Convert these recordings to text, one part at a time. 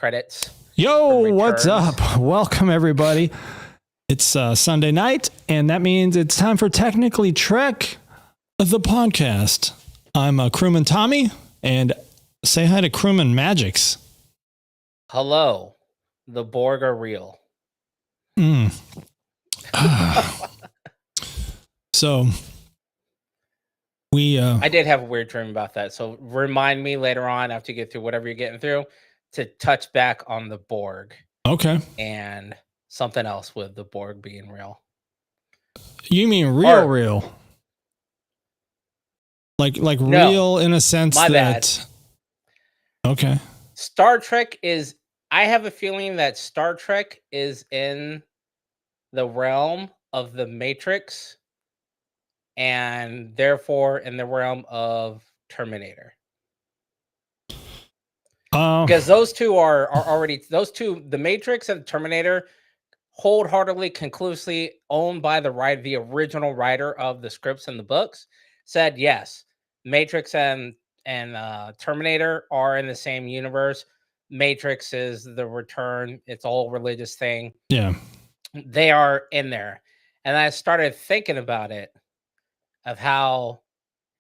credits. Yo, what's up? Welcome, everybody. It's Sunday night, and that means it's time for Technically Trek, the podcast. I'm Crewman Tommy, and say hi to Crewman Magics. Hello. The Borg are real. So, I did have a weird dream about that. So remind me later on after you get through whatever you're getting through to touch back on the Borg. Okay. And something else with the Borg being real. You mean real? Like no, real in a sense my that... bad. Okay. Star Trek is... I have a feeling that Star Trek is in the realm of the Matrix and therefore in the realm of Terminator. Because those two are already... Those two, the Matrix and Terminator, wholeheartedly, conclusively owned by the original writer of the scripts and the books, said yes, Matrix and Terminator are in the same universe. Matrix is the return. It's all religious thing. Yeah. They are in there. And I started thinking about it, of how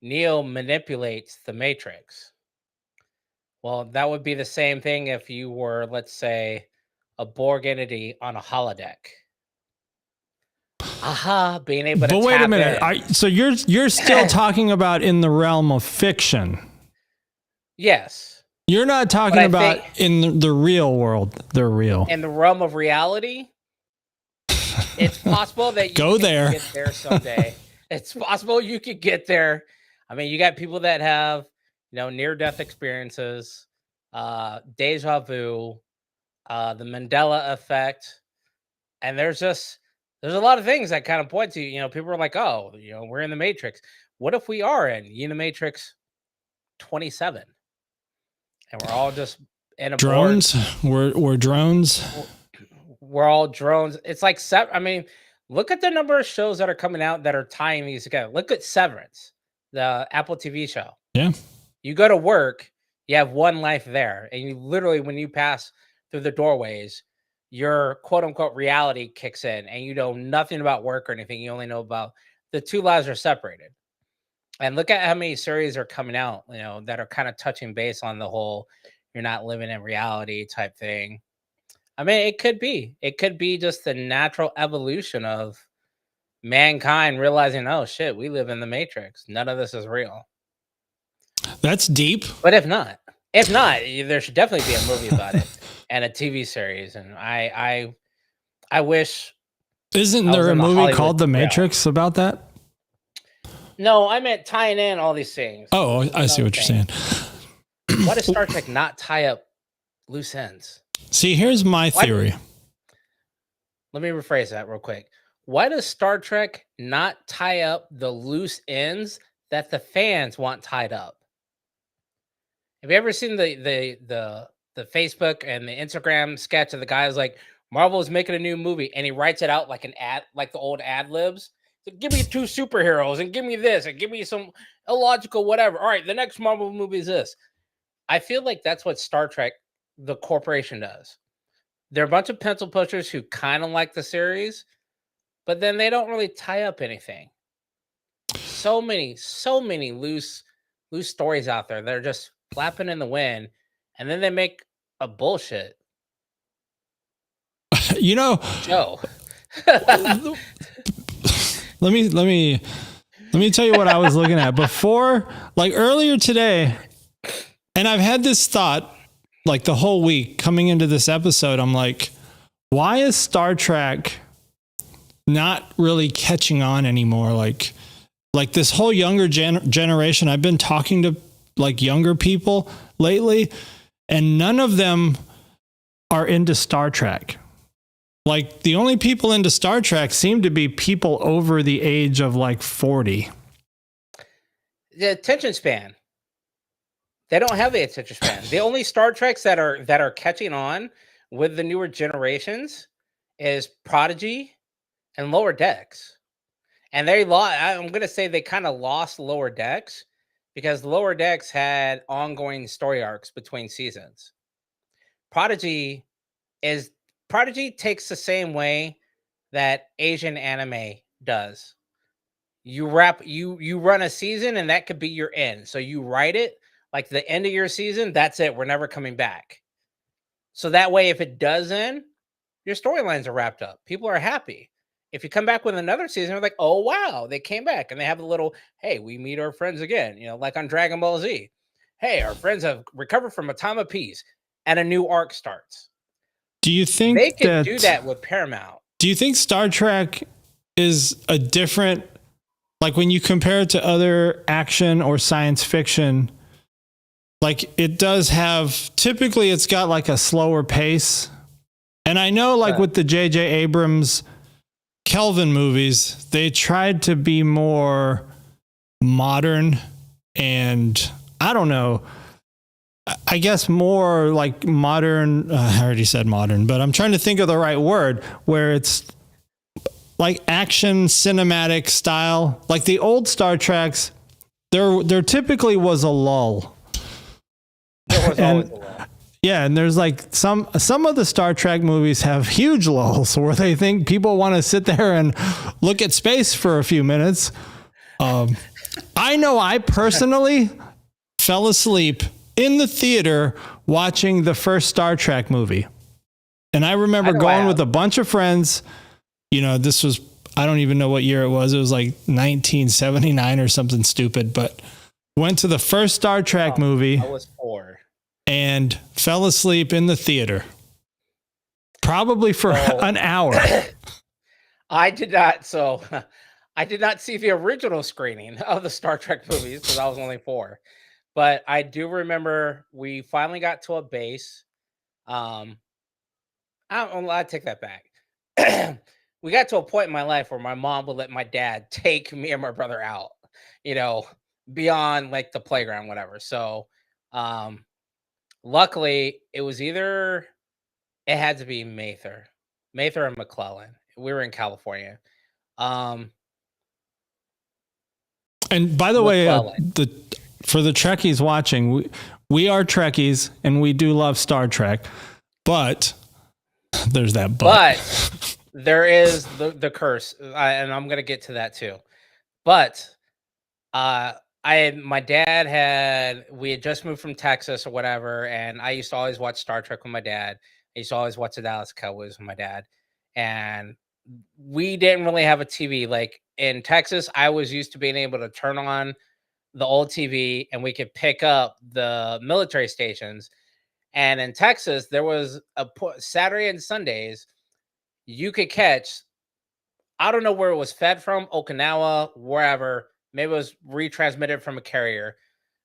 Neo manipulates the Matrix. Well, that would be the same thing if you were, let's say, a Borg entity on a holodeck. Being able to But wait a minute. So you're still talking about in the realm of fiction. Yes. You're not talking about in the real world. They're real. In the realm of reality, it's possible that you get there someday. It's possible you could get there. I mean, you got people that have, near-death experiences, deja vu, the Mandela effect, and there's a lot of things that kind of point to, people are like, oh, we're in the Matrix. What if we are in the Matrix 27? And we're all just in a drones. We're drones. We're all drones. It's like, I mean, look at the number of shows that are coming out that are tying these together. Look at Severance, the Apple TV show. Yeah. You go to work, you have one life there, and you literally, when you pass through the doorways, your quote unquote reality kicks in, and you know nothing about work or anything. You only know about the two lives are separated. And look at how many series are coming out, that are kind of touching base on the whole you're not living in reality type thing. I mean, it could be just the natural evolution of mankind realizing, oh shit, we live in the Matrix. None of this is real. That's deep. But if not, there should definitely be a movie about it and a TV series. And I wish. Isn't there a movie called The Matrix about that? No, I meant tying in all these things. Oh, I see what you're saying. Why does Star Trek not tie up loose ends? See, here's my theory. Let me rephrase that real quick. Why does Star Trek not tie up the loose ends that the fans want tied up? Have you ever seen the Facebook and the Instagram sketch of the guy who's like, Marvel is making a new movie, and he writes it out like an ad, like the old ad libs? Give me two superheroes and give me this and give me some illogical whatever. All right, the next Marvel movie is this. I feel like that's what Star Trek, the corporation, does. They're a bunch of pencil pushers who kind of like the series, but then they don't really tie up anything. So many loose stories out there. They're just flapping in the wind, and then they make a bullshit. Joe. Let me tell you what I was looking at before, like earlier today. And I've had this thought like the whole week coming into this episode. I'm like, why is Star Trek not really catching on anymore? Like this whole younger generation, I've been talking to like younger people lately, and none of them are into Star Trek. Like the only people into Star Trek seem to be people over the age of like 40. The attention span. They don't have the attention span. The only Star Treks that are catching on with the newer generations is Prodigy and Lower Decks. And I'm going to say they kind of lost Lower Decks because Lower Decks had ongoing story arcs between seasons. Prodigy takes the same way that Asian anime does. You run a season and that could be your end. So you write it like the end of your season, that's it. We're never coming back. So that way, if it does end, your storylines are wrapped up. People are happy. If you come back with another season, they're like, oh wow, they came back and they have a little, hey, we meet our friends again, like on Dragon Ball Z. Hey, our friends have recovered from a time of peace and a new arc starts. Do you think they could do that with Paramount? Do you think Star Trek is a different, like when you compare it to other action or science fiction, like it does have, typically it's got like a slower pace. And I know like with the J.J. Abrams Kelvin movies, they tried to be more modern and I don't know, I guess more like modern. I already said modern, but I'm trying to think of the right word where it's like action cinematic style. Like the old Star Treks, there typically was a lull. There was always a lull. Yeah, and there's like some of the Star Trek movies have huge lulls where they think people want to sit there and look at space for a few minutes. I know I personally fell asleep in the theater watching the first Star Trek movie. And I remember going with a bunch of friends. This was, I don't even know what year it was. It was like 1979 or something stupid, but went to the first Star Trek movie. I was 4. And fell asleep in the theater. Probably for an hour. I did not. So I did not see the original screening of the Star Trek movies because I was only 4. But I do remember we finally got to a base. I take that back. We got to a point in my life where my mom would let my dad take me and my brother out, beyond like the playground, whatever. So, luckily, it had to be Mather and McClellan. We were in California. And by the way, for the Trekkies watching, we are Trekkies and we do love Star Trek, but there's that but there is the curse, and I'm gonna get to that too. But my dad we had just moved from Texas or whatever, and I used to always watch Star Trek with my dad. I used to always watch the Dallas Cowboys with my dad, and we didn't really have a TV. Like in Texas, I was used to being able to turn on the old TV and we could pick up the military stations. And in Texas, there was a Saturday and Sundays you could catch. I don't know where it was fed from, Okinawa, wherever. Maybe it was retransmitted from a carrier,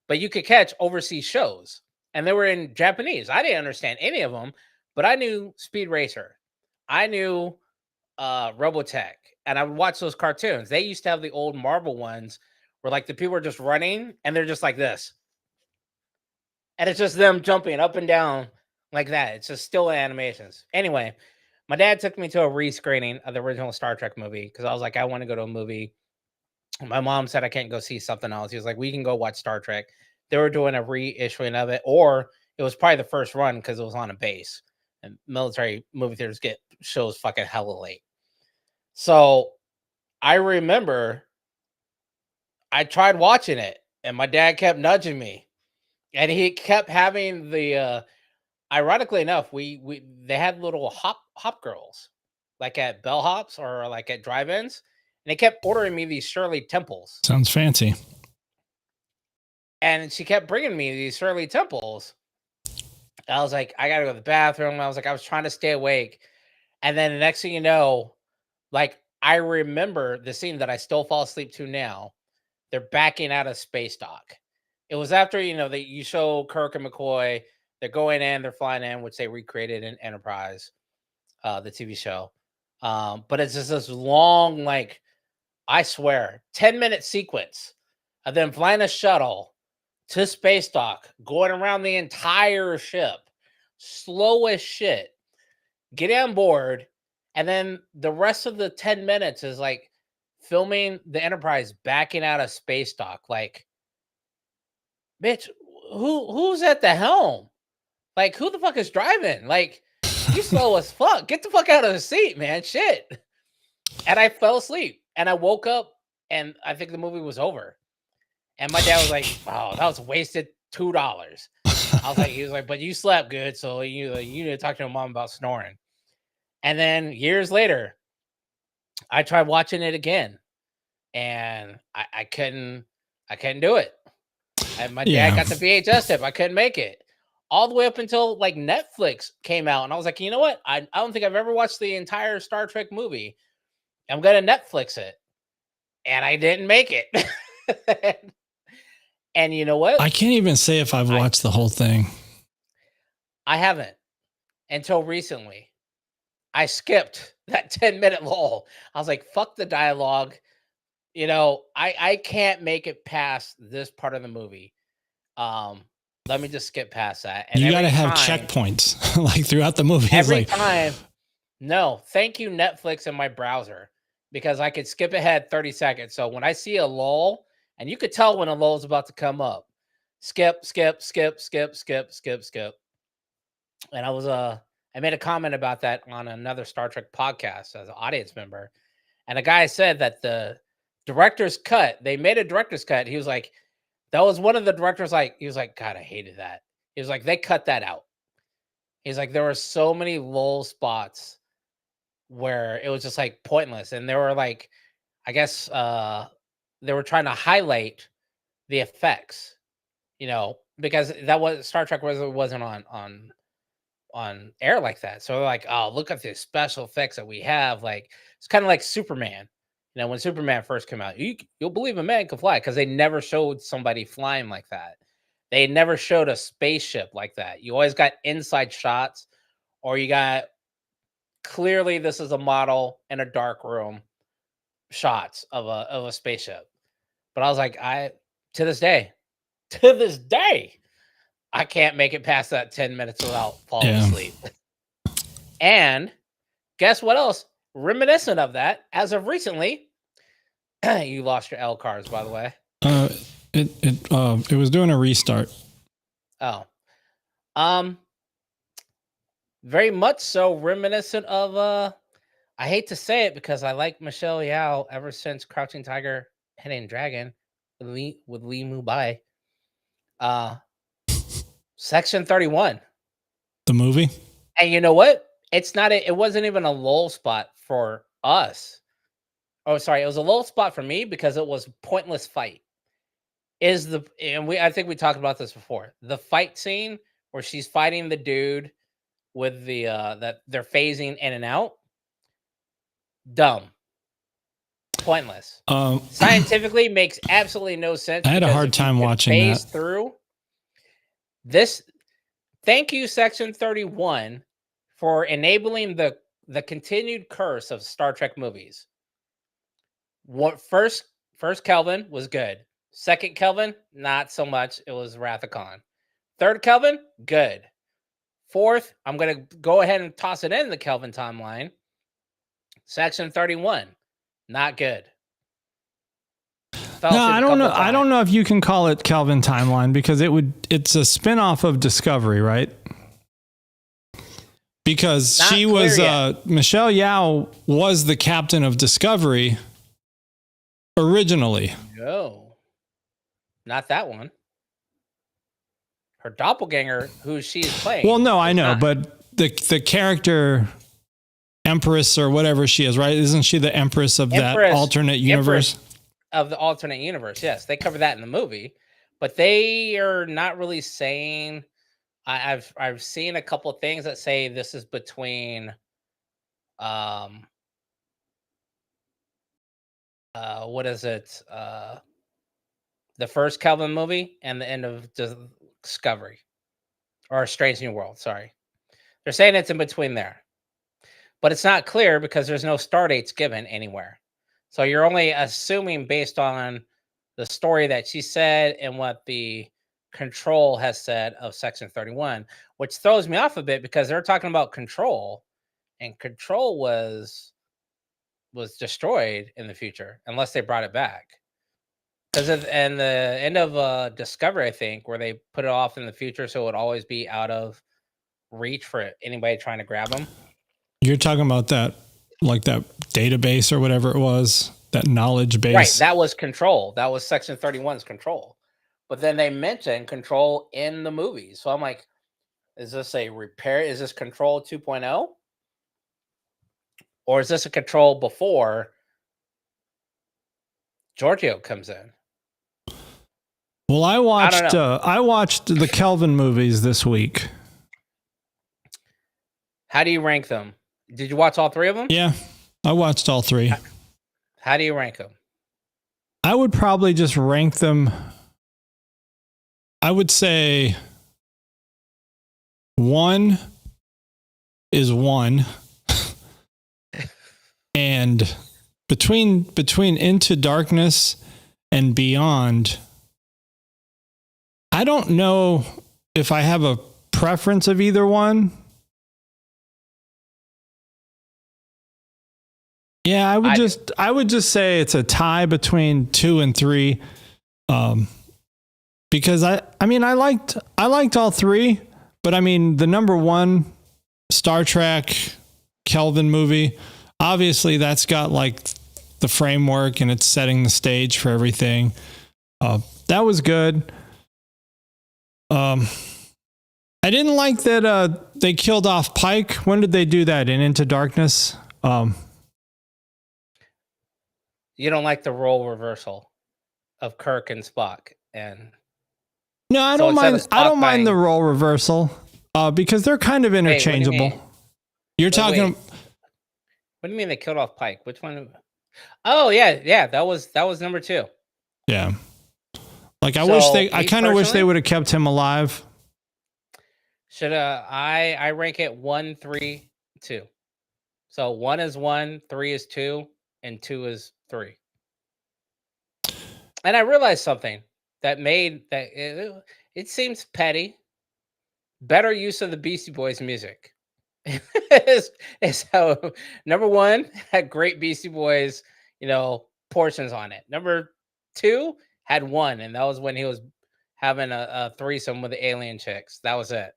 but you could catch overseas shows, and they were in Japanese. I didn't understand any of them, but I knew Speed Racer. I knew Robotech, and I would watch those cartoons. They used to have the old Marvel ones where like the people are just running and they're just like this. And it's just them jumping up and down like that. It's just still animations. Anyway, my dad took me to a rescreening of the original Star Trek movie because I was like, I want to go to a movie. My mom said I can't go see something else. He was like, we can go watch Star Trek. They were doing a reissuing of it, or it was probably the first run because it was on a base. And military movie theaters get shows fucking hella late. So I remember I tried watching it, and my dad kept nudging me, and he kept having the. Ironically enough, they had little hop girls, like at bellhops or like at drive-ins. And they kept ordering me these Shirley Temples. Sounds fancy. And she kept bringing me these Shirley Temples. I was like, I got to go to the bathroom. I was trying to stay awake. And then the next thing you know, like, I remember the scene that I still fall asleep to now. They're backing out of space dock. It was after, you show Kirk and McCoy. They're going in, they're flying in, which they recreated in Enterprise, the TV show. But it's just this long, like, I swear, 10-minute sequence of them flying a shuttle to space dock, going around the entire ship, slow as shit, get on board, and then the rest of the 10 minutes is like filming the Enterprise backing out of space dock. Like, bitch, who's at the helm? Like, who the fuck is driving? Like, you slow as fuck. Get the fuck out of the seat, man. Shit. And I fell asleep and I woke up and I think the movie was over. And my dad was like, "Oh, that was wasted $2." He was like, "But you slept good, so you need to talk to your mom about snoring." And then years later, I tried watching it again, and I couldn't do it. And my dad Yeah. got the VHS tape. I couldn't make it all the way up until like Netflix came out, and I was like, you know what? I don't think I've ever watched the entire Star Trek movie. I'm gonna Netflix it, and I didn't make it. And you know what? I can't even say if I've watched the whole thing. I haven't until recently. I skipped that 10-minute lull. I was like, fuck the dialogue. I can't make it past this part of the movie. Let me just skip past that. And You got to every have time, checkpoints like throughout the movie. It's every like, time, no, thank you, Netflix and my browser, because I could skip ahead 30 seconds. So when I see a lull, and you could tell when a lull is about to come up, skip, skip, skip, skip, skip, skip, skip. And I made a comment about that on another Star Trek podcast as an audience member. And a guy said that the director's cut, they made a director's cut. He was like, that was one of the directors, like, he was like, God, I hated that. He was like, they cut that out. He's like, there were so many lull spots where it was just like pointless. And they were like, I guess they were trying to highlight the effects, because that was Star Trek wasn't on air like that. So they're like, oh, look at the special effects that we have. Like, it's kind of like Superman. When Superman first came out, you'll believe a man can fly, because they never showed somebody flying like that. They never showed a spaceship like that. You always got inside shots, or you got clearly this is a model in a dark room shots of a spaceship. But I was like, to this day, to this day, I can't make it past that 10 minutes without falling asleep. And guess what else? Reminiscent of that, as of recently, you lost your L cards, by the way. It was doing a restart. Oh, very much so reminiscent of I hate to say it because I like Michelle Yeoh ever since Crouching Tiger, Hidden Dragon with Lee Mubai. Section 31. The movie? And you know what? It wasn't even a lull spot for us. Oh, sorry, it was a lull spot for me because it was a pointless fight. I think we talked about this before. The fight scene where she's fighting the dude with the that they're phasing in and out. Dumb. Pointless. Scientifically makes absolutely no sense. I had a hard time watching that. Through this. Thank you, Section 31, for enabling the continued curse of Star Trek movies. First Kelvin was good. Second Kelvin, not so much. It was Wrath of Khan. Third Kelvin, good. Fourth, I'm going to go ahead and toss it in the Kelvin timeline. Section 31, not good. No, I don't know. I don't know if you can call it Kelvin timeline, because it's a spinoff of Discovery, right? Because she was Michelle Yeoh was the captain of Discovery originally. No, not that one. Her doppelganger, who she's playing. Well, no, I know, but the character Empress or whatever she is, right? Isn't she the Empress of that alternate universe? Of the alternate universe, yes, they cover that in the movie, but they are not really saying. I've seen a couple of things that say this is between, what is it? The first Kelvin movie and the end of Discovery, or Strange New World. Sorry, they're saying it's in between there, but it's not clear because there's no star dates given anywhere. So you're only assuming based on the story that she said and what the Control has said of Section 31, which throws me off a bit because they're talking about Control, and Control was destroyed in the future unless they brought it back. Because in the end of Discovery, I think, where they put it off in the future, so it would always be out of reach for anybody trying to grab them. You're talking about that, like that database or whatever it was, that knowledge base. Right. That was Control. That was Section 31's Control. But then they mentioned Control in the movie. So I'm like, is this a repair? Is this Control 2.0? Or is this a Control before Giorgio comes in? Well, I watched the Kelvin movies this week. How do you rank them? Did you watch all three of them? Yeah, I watched all three. How do you rank them? I would probably just rank them. I would say 1 is 1. And between Into Darkness and Beyond, I don't know if I have a preference of either one. Yeah, I would just say it's a tie between 2 and 3. Because I liked all three, but I mean the number one Star Trek Kelvin movie, obviously that's got like the framework and it's setting the stage for everything. That was good. I didn't like that they killed off Pike. When did they do that? In Into Darkness? You don't like the role reversal of Kirk and Spock, and no, I don't mind. I don't mind the role reversal because they're kind of interchangeable. Wait, You're talking. Wait. What do you mean they killed off Pike? Which one? Oh yeah. That was number 2. Yeah. Like I kind of wish they would have kept him alive. Should I rank it 1, 3, 2. So 1 is 1, 3 is 2, and 2 is 3. And I realized something that made that it seems petty. Better use of the Beastie Boys music is how number 1 had great Beastie Boys, portions on it. Number 2 had 1, and that was when he was having a threesome with the alien chicks. That was it.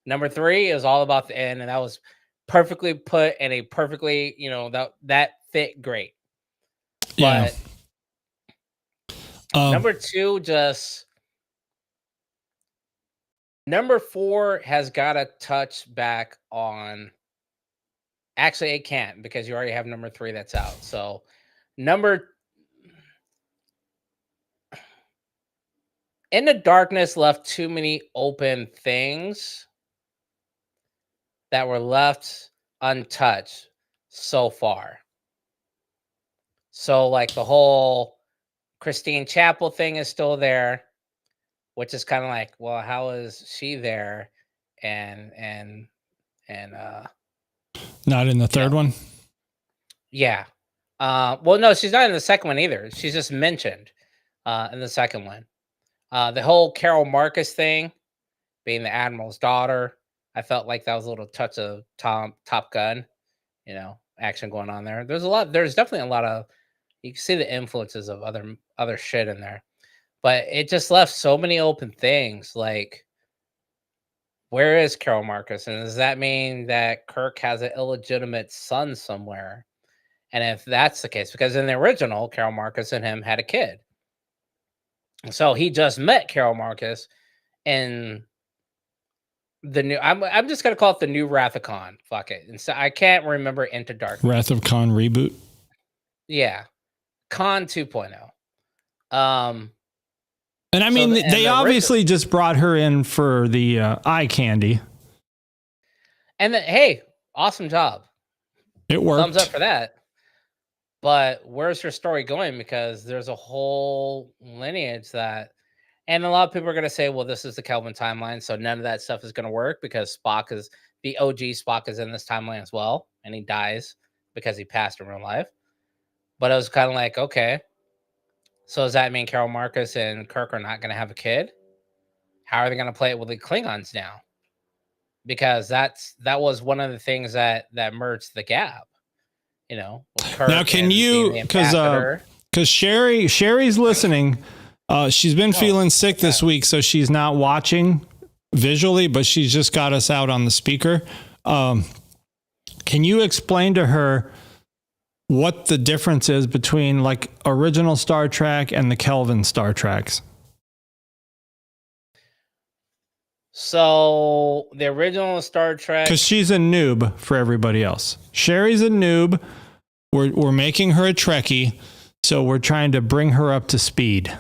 Number 3 is all about the end, and that was perfectly put and a perfectly, that fit great. But number 2 just number 4 has got to touch back on. Actually, it can't because you already have number 3 that's out. So In the Darkness left too many open things that were left untouched so far. So like the whole Christine Chapel thing is still there, which is kind of like, well, how is she there? And not in the third one. Yeah. Well, no, she's not in the second one either. She's just mentioned in the second one. The whole Carol Marcus thing, being the Admiral's daughter, I felt like that was a little touch of Top Gun, action going on there. There's definitely a lot of, you can see the influences of other shit in there, but it just left so many open things. Like, where is Carol Marcus? And does that mean that Kirk has an illegitimate son somewhere? And if that's the case, because in the original, Carol Marcus and him had a kid. So he just met Carol Marcus in the new, I'm just going to call it the new Wrath of Khan. Fuck it. And so I can't remember Into Darkness. Wrath of Khan reboot. Yeah. Khan 2.0. And I mean, they obviously just brought her in for the eye candy. And then, hey, awesome job. It worked. Thumbs up for that. But where's her story going? Because there's a whole lineage that, and a lot of people are going to say, well, this is the Kelvin timeline, so none of that stuff is going to work because the OG Spock is in this timeline as well, and he dies because he passed in real life. But I was kind of like, okay, so does that mean Carol Marcus and Kirk are not going to have a kid? How are they going to play it with the Klingons now? Because that was one of the things that merged the gap. Kirk now can you, because Sherry's listening, she's been feeling sick this week, so she's not watching. visually, but she's just got us out on the speaker. Can you explain to her what the difference is between like original Star Trek and the Kelvin Star Treks? So the original Star Trek, because she's a noob for everybody else. Sherry's a noob. We're making her a Trekkie, so we're trying to bring her up to speed.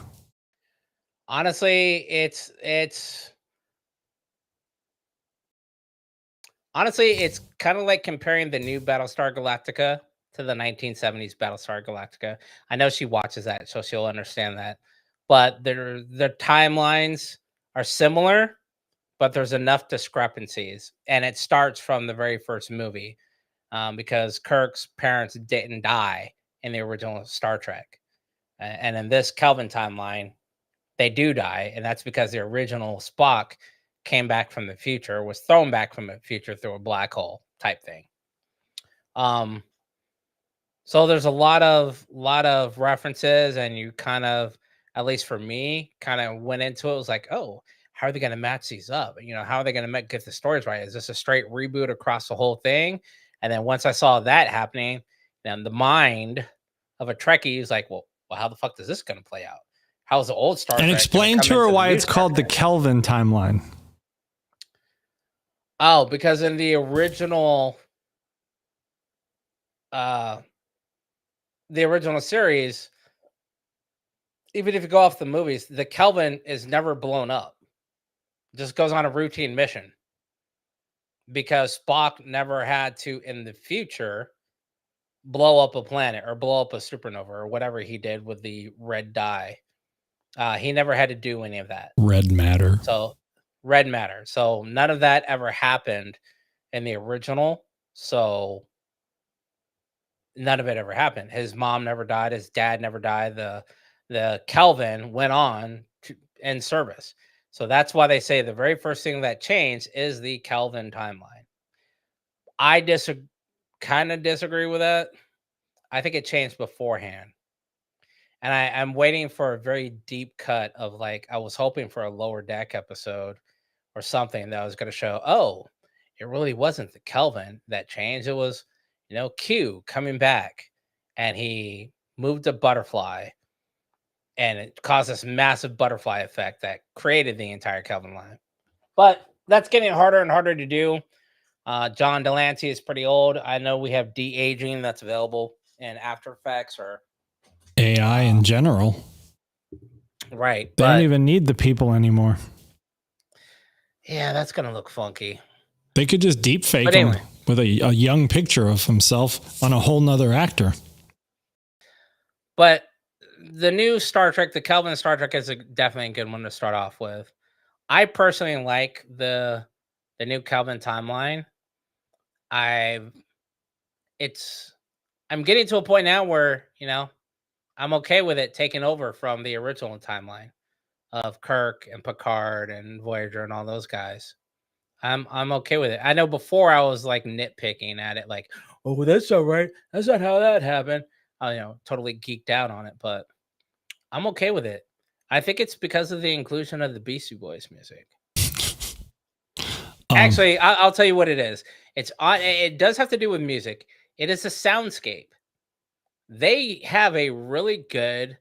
honestly, it's kind of like comparing the new Battlestar Galactica to the 1970s Battlestar Galactica. I know she watches that, so she'll understand that. But their timelines are similar, but there's enough discrepancies, and it starts from the very first movie, because Kirk's parents didn't die in the original Star Trek, and in this Kelvin timeline, they do die, and that's because the original Spock came back from the future, was thrown back from the future through a black hole type thing. Um, so there's a lot of references, and you kind of, at least for me, kind of went into it. It was like, oh, how are they going to match these up? You know, how are they going to get the stories right? Is this a straight reboot across the whole thing? And then once I saw that happening, then the mind of a Trekkie is like, well, how the fuck is this going to play out? How's the old Star Trek? And explain to her why it's called the Kelvin timeline. Oh, because in the original series, even if you go off the movies, the Kelvin is never blown up. It just goes on a routine mission. Because Spock never had to, in the future, blow up a planet or blow up a supernova or whatever he did with the red dye. He never had to do any of that. Red matter. So none of that ever happened in the original. So none of it ever happened. His mom never died. His dad never died. The Kelvin went on in service. So that's why they say the very first thing that changed is the Kelvin timeline. I kind of disagree with that. I think it changed beforehand. And I'm waiting for a very deep cut of, like, I was hoping for a Lower Deck episode or something that was going to show, oh, it really wasn't the Kelvin that changed. It was, Q coming back, and he moved a butterfly, and it caused this massive butterfly effect that created the entire Kelvin line. But that's getting harder and harder to do. John Delancey is pretty old. I know we have de-aging that's available in After Effects or AI in general. Right. They don't even need the people anymore. Yeah, that's going to look funky. They could just deep fake him with a young picture of himself on a whole nother actor. But the new Star Trek, the Kelvin Star Trek, is definitely a good one to start off with. I personally like the new Kelvin timeline. I'm getting to a point now where, I'm okay with it taking over from the original timeline of Kirk and Picard and Voyager and all those guys. I'm okay with it. I know before I was like nitpicking at it, like, oh, that's not right. That's not how that happened. I, totally geeked out on it, but I'm okay with it. I think it's because of the inclusion of the Beastie Boys music. Actually, I'll tell you what it is. It does have to do with music. It is a soundscape. They have a really good,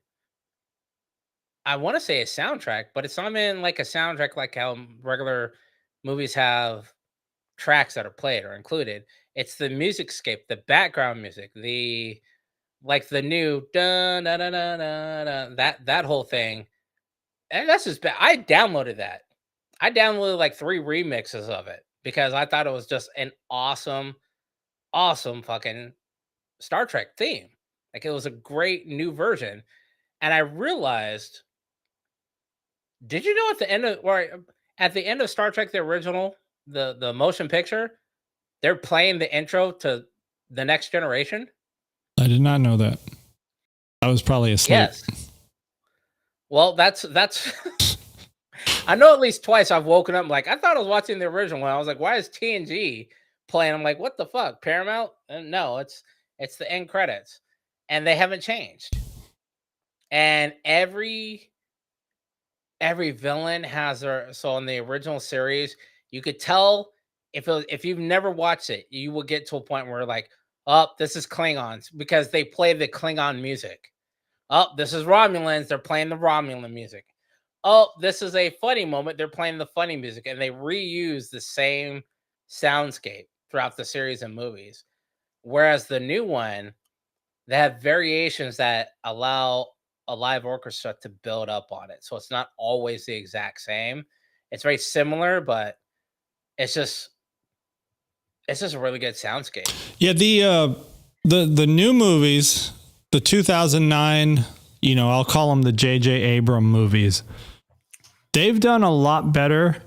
I want to say a soundtrack, but it's not even like a soundtrack like how regular movies have tracks that are played or included. It's the music scape, the background music, the new dun, dun, dun, dun, dun, dun, that whole thing. And that's just bad. I downloaded that. I downloaded like 3 remixes of it because I thought it was just an awesome fucking Star Trek theme. Like, it was a great new version. And I realized, did you know at the end of Star Trek the original, the motion picture, they're playing the intro to The Next Generation? I did not know that. I was probably asleep. Yes. Well, that's I know at least twice I've woken up like, I thought I was watching the original one. I was like, why is TNG playing? I'm like, what the fuck? Paramount? And no, it's the end credits. And they haven't changed. And every every villain has their so in the original series, you could tell if you've never watched it, you will get to a point where like, oh, this is Klingons because they play the Klingon music. Oh, this is Romulans, they're playing the Romulan music. Oh, this is a funny moment, they're playing the funny music, and they reuse the same soundscape throughout the series and movies. Whereas the new one, they have variations that allow a live orchestra to build up on it. So it's not always the exact same. It's very similar, but it's just it's just a really good soundscape. Yeah, the new movies, the 2009, I'll call them the J.J. Abrams movies. They've done a lot better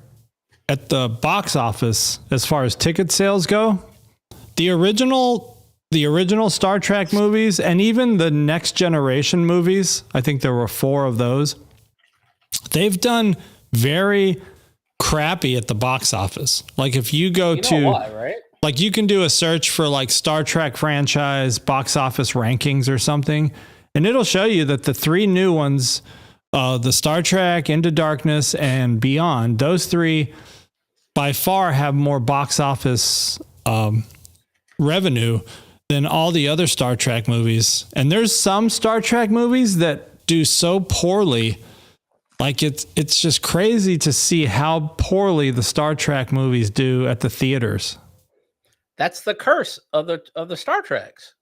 at the box office as far as ticket sales go. The original Star Trek movies and even the Next Generation movies, I think there were 4 of those. They've done very crappy at the box office. Like if you go right? Like you can do a search for like Star Trek franchise box office rankings or something, and it'll show you that the 3 new ones, the Star Trek, Into Darkness, and Beyond, those 3 by far have more box office revenue than all the other Star Trek movies. And there's some Star Trek movies that do so poorly. Like it's just crazy to see how poorly the Star Trek movies do at the theaters. That's the curse of the Star Treks.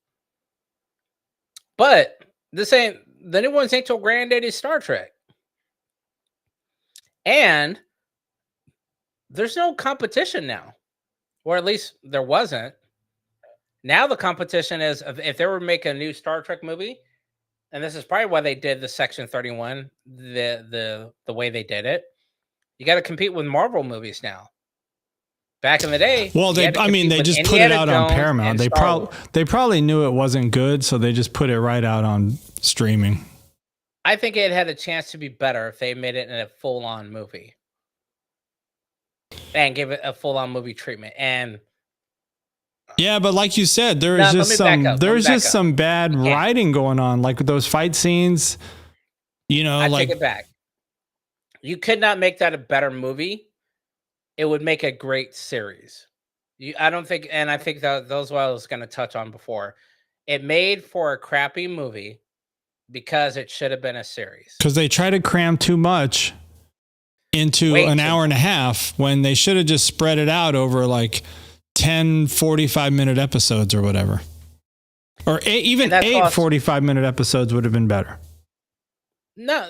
But this ain't the new ones ain't till Granddaddy Star Trek. And there's no competition now. Or at least there wasn't. Now the competition is if they were making a new Star Trek movie, and this is probably why they did the Section 31 the way they did it. You got to compete with Marvel movies now. Back in the day, well, they just put it out on Paramount. They probably knew it wasn't good, so they just put it right out on streaming. I think it had a chance to be better if they made it in a full-on movie and give it a full-on movie treatment. And yeah, but like you said, there's just some bad writing going on, like with those fight scenes. I take it back. You could not make that a better movie. It would make a great series. I don't think, and I think that those what I was going to touch on before. It made for a crappy movie because it should have been a series. Because they try to cram too much into an hour and a half when they should have just spread it out over like 10 45-minute episodes or whatever. Or even 8 45-minute episodes would have been better. No,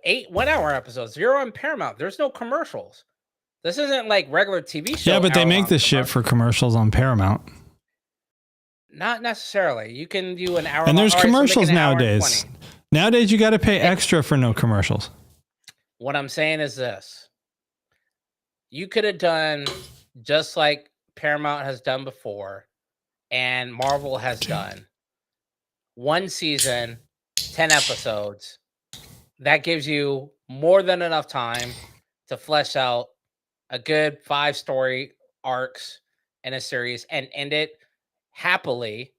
8 1-hour episodes. You're on Paramount. There's no commercials. This isn't like regular TV show. Yeah, but they make this shit for commercials on Paramount. Not necessarily. You can do an hour. And there's commercials nowadays. Nowadays, you got to pay extra for no commercials. What I'm saying is this. You could have done just like Paramount has done before and Marvel has done. 1 season, 10 episodes. That gives you more than enough time to flesh out a good 5 story arcs in a series and end it happily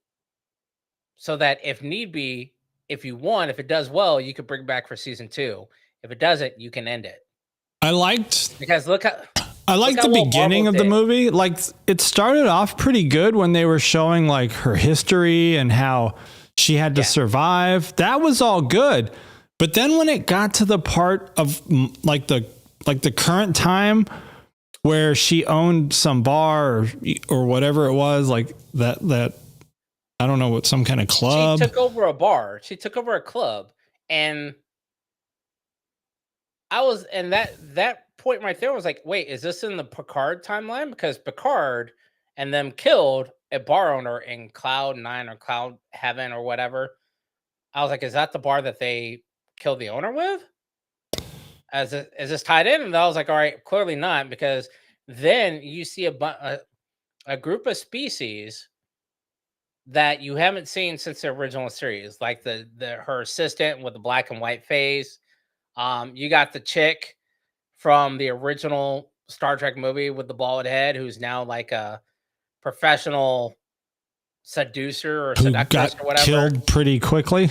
so that if need be, if it does well, you could bring back for season 2. If it doesn't, you can end it. I liked the beginning of the movie. Like it started off pretty good when they were showing like her history and how she had to survive. That was all good. But then when it got to the part of like the current time where she owned some bar or whatever it was, like that I don't know what, some kind of club. She took over a bar. She took over a club, and that point right there was like, wait, is this in the Picard timeline? Because Picard and them killed a bar owner in Cloud 9 or Cloud Heaven or whatever. I was like, is that the bar that they killed the owner with? Is this tied in? And I was like, all right, clearly not, because then you see a group of species that you haven't seen since the original series, like her assistant with the black and white face. You got the chick from the original Star Trek movie with the bald head, who's now like a professional seducer or seductress or whatever. Killed pretty quickly.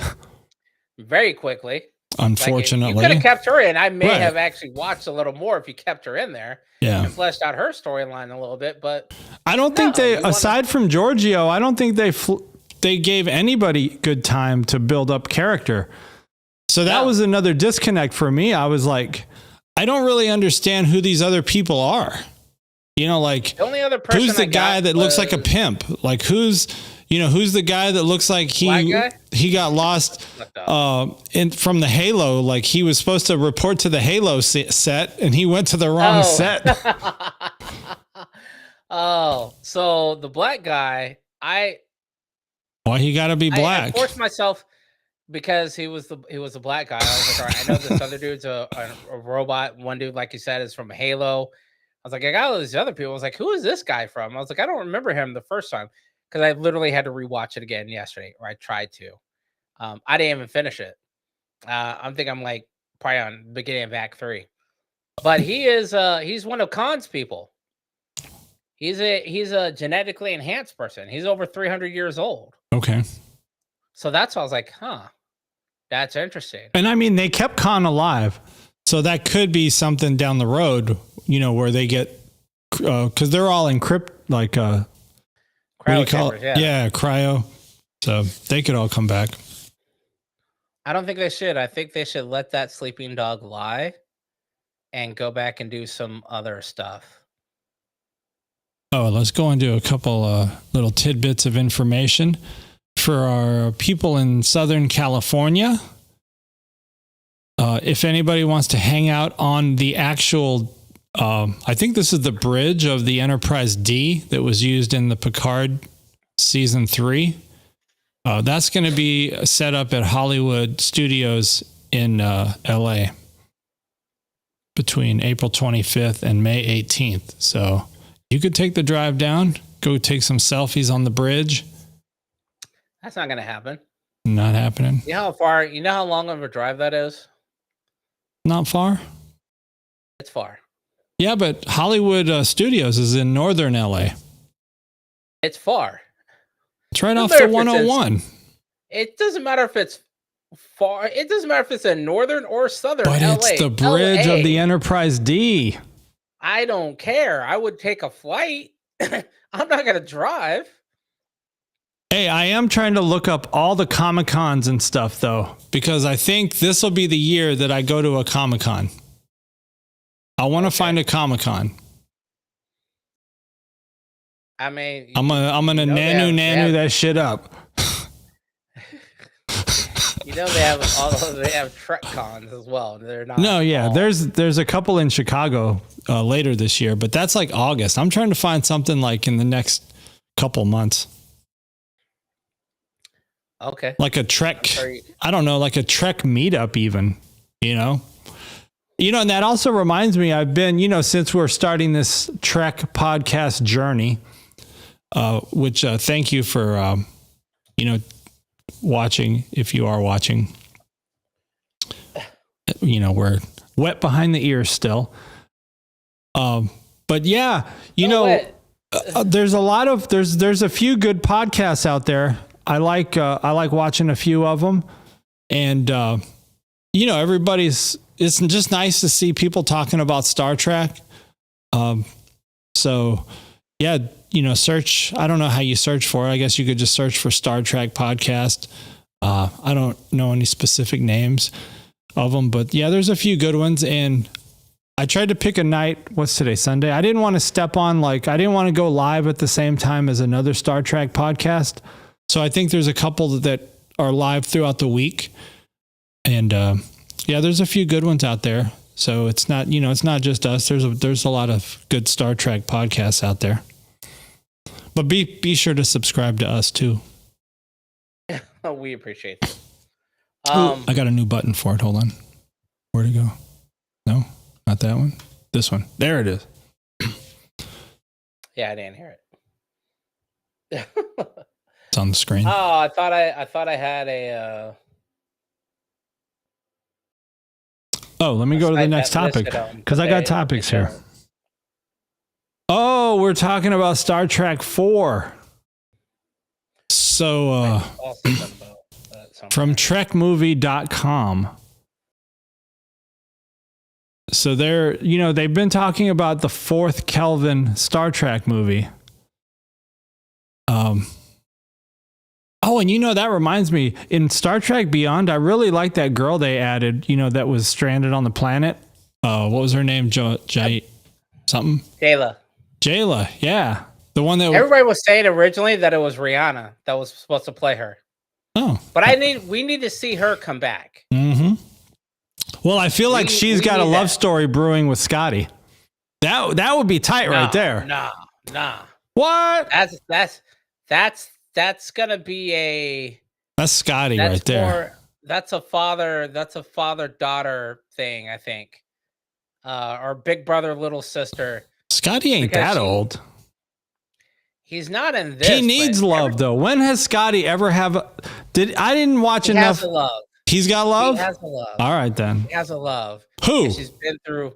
Very quickly. unfortunately. You could have kept her in. I may Right. have actually watched a little more if you kept her in there Yeah. and fleshed out her storyline a little bit. But I don't think No, they, you wanna- aside from Giorgio, I don't think they gave anybody good time to build up character. So that No. was another disconnect for me. I was like, I don't really understand who these other people are. You know, like the only other person who's the I guy got that looks like a was- pimp? Like who's the guy that looks like Black guy? he got lost Looked up. from the Halo? Like he was supposed to report to the Halo set and he went to the wrong set. Oh, so the black guy, Why he got to be I black? forced myself because he was a black guy. I was like, all right, I know this other dude's a robot. One dude, like you said, is from Halo. I was like, I got all these other people. I was like, who is this guy from? I was like, I don't remember him the first time because I literally had to rewatch it again yesterday, or I tried to. I didn't even finish it. I'm thinking I'm like probably on the beginning of Act 3. But he's one of Khan's people. He's a genetically enhanced person. He's over 300 years old. Okay. So that's why I was like, huh, that's interesting. And I mean, they kept Khan alive. So that could be something down the road, where they get, because they're all encrypt, like, what do you call it? Yeah, cryo. So they could all come back. I don't think they should. I think they should let that sleeping dog lie and go back and do some other stuff. Oh, let's go into a couple little tidbits of information for our people in Southern California. If anybody wants to hang out on the actual, I think this is the bridge of the Enterprise D that was used in the Picard season 3. That's going to be set up at Hollywood Studios in LA between April 25th and May 18th. So you could take the drive down, go take some selfies on the bridge. That's not going to happen. Not happening. You know how far? You know how long of a drive that is? Not far. It's far. Yeah, but Hollywood Studios is in northern LA. It's far. It's right No off matter the if it's 101. It doesn't matter if it's far. It doesn't matter if it's in northern or southern But LA. it's the bridge LA. of the Enterprise D. I don't care. I would take a flight. I'm not going to drive. Hey, I am trying to look up all the Comic-Cons and stuff, though, because I think this will be the year that I go to a Comic-Con. I want to find a Comic-Con. I mean, I'm gonna nanu that shit up. they have Trek cons as well. They're not. No, yeah, all- there's a couple in Chicago later this year, but that's like August. I'm trying to find something like in the next couple months. Okay. Like a Trek, Sorry. I don't know, like a Trek meetup even, and that also reminds me, I've been, since we're starting this Trek podcast journey, which thank you for, watching, if you are watching. We're wet behind the ears still. But yeah, there's a few good podcasts out there. I like watching a few of them, and it's just nice to see people talking about Star Trek. So yeah, search. I don't know how you search for it. I guess you could just search for Star Trek podcast. I don't know any specific names of them, but yeah, there's a few good ones. And I tried to pick a night. What's today? Sunday. I didn't want to step on, I didn't want to go live at the same time as another Star Trek podcast. So I think there's a couple that are live throughout the week. And, yeah, there's a few good ones out there. So it's not, it's not just us. There's a lot of good Star Trek podcasts out there. But be sure to subscribe to us too. We appreciate it. I got a new button for it. Hold on. Where'd it go? No, not that one. This one. There it is. Yeah, I didn't hear it. It's on the screen. Oh, I thought I had a. Oh, let me go to the next topic because I got topics here. Oh, we're talking about Star Trek 4. So, from trekmovie.com, So they've been talking about the fourth Kelvin Star Trek movie. Oh, and that reminds me, in Star Trek Beyond, I really like that girl they added, that was stranded on the planet. What was her name? Something? Jayla, yeah. The one that everybody was saying originally that it was Rihanna that was supposed to play her. Oh. But we need to see her come back. Mm-hmm. Well, I feel like she's got a love story brewing with Scotty. That would be tight right there. Nah. What? That's gonna be that's Scotty right there. That's a father-daughter thing, I think. Or big brother, little sister. Scotty ain't that old. He's not in this. He needs love though. When has Scotty ever I didn't watch enough. He has a love. He's got love? He has a love. All right then. He has a love. Who? And she's been through.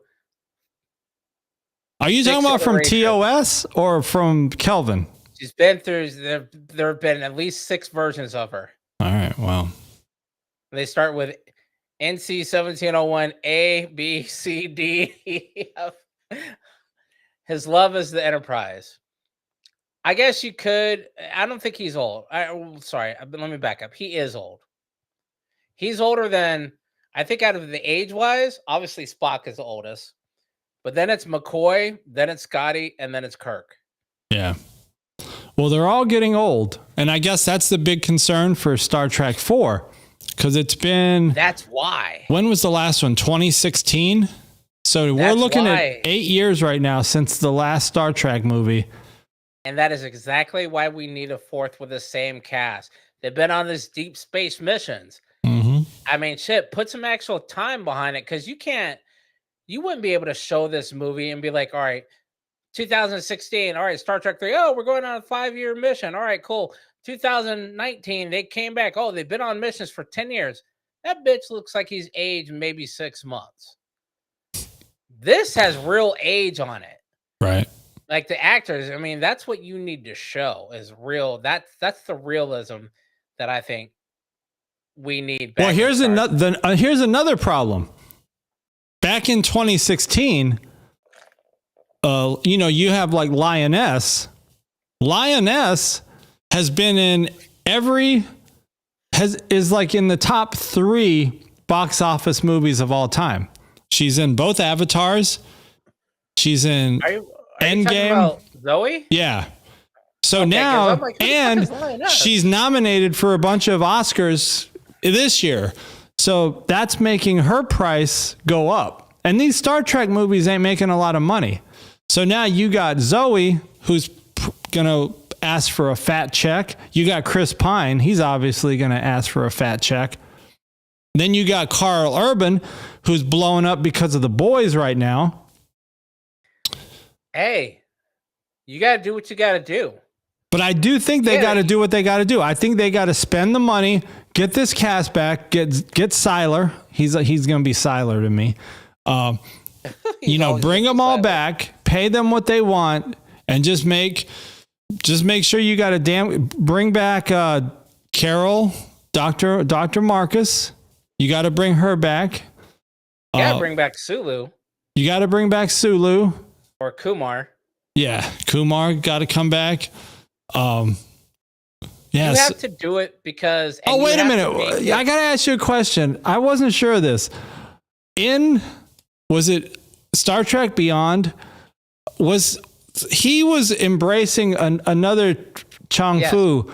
Are you talking about from TOS or from Kelvin? She's been through. There have been at least 6 versions of her. All right. Wow. They start with NC 1701 A B C D E F. His love is the Enterprise. I guess you could. I don't think he's old. Sorry. Let me back up. He is old. He's older than, I think, out of the age-wise, obviously Spock is the oldest. But then it's McCoy, then it's Scotty, and then it's Kirk. Yeah. Well, they're all getting old. And I guess that's the big concern for Star Trek 4. Because it's been... That's why. When was the last one? 2016? So we're looking at 8 years right now since the last Star Trek movie. And that is exactly why we need a 4th with the same cast. They've been on this deep space missions. Mm-hmm. I mean, shit, put some actual time behind it, because you wouldn't be able to show this movie and be like, all right, 2016, all right, Star Trek 3, oh, we're going on a 5-year mission. All right, cool. 2019, they came back. Oh, they've been on missions for 10 years. That bitch looks like he's aged maybe 6 months. This has real age on it. Right. Like the actors, I mean, that's what you need to show is real. That's the realism that I think we need. Well, here's another problem. Back in 2016, you have like Lioness. Lioness has been in is like in the top 3 box office movies of all time. She's in both Avatars. She's in Endgame. Zoe? Yeah. So now, and she's nominated for a bunch of Oscars this year. So that's making her price go up. And these Star Trek movies ain't making a lot of money. So now you got Zoe, who's going to ask for a fat check. You got Chris Pine. He's obviously going to ask for a fat check. Then you got Carl Urban, who's blowing up because of The Boys right now. Hey, you got to do what you got to do. But I do think they got to do what they got to do. I think they got to spend the money, get this cast back, get Siler. He's going to be Siler to me. Bring them all back, pay them what they want, and just make sure you got to bring back Carol, Dr. Marcus. You got to bring her back. You got to bring back Sulu. You got to bring back Sulu. Or Kumar. Yeah, Kumar got to come back. Yes. You have to do it because... Oh, wait a minute. I got to ask you a question. I wasn't sure of this. Was it Star Trek Beyond? He was embracing another Chang Fu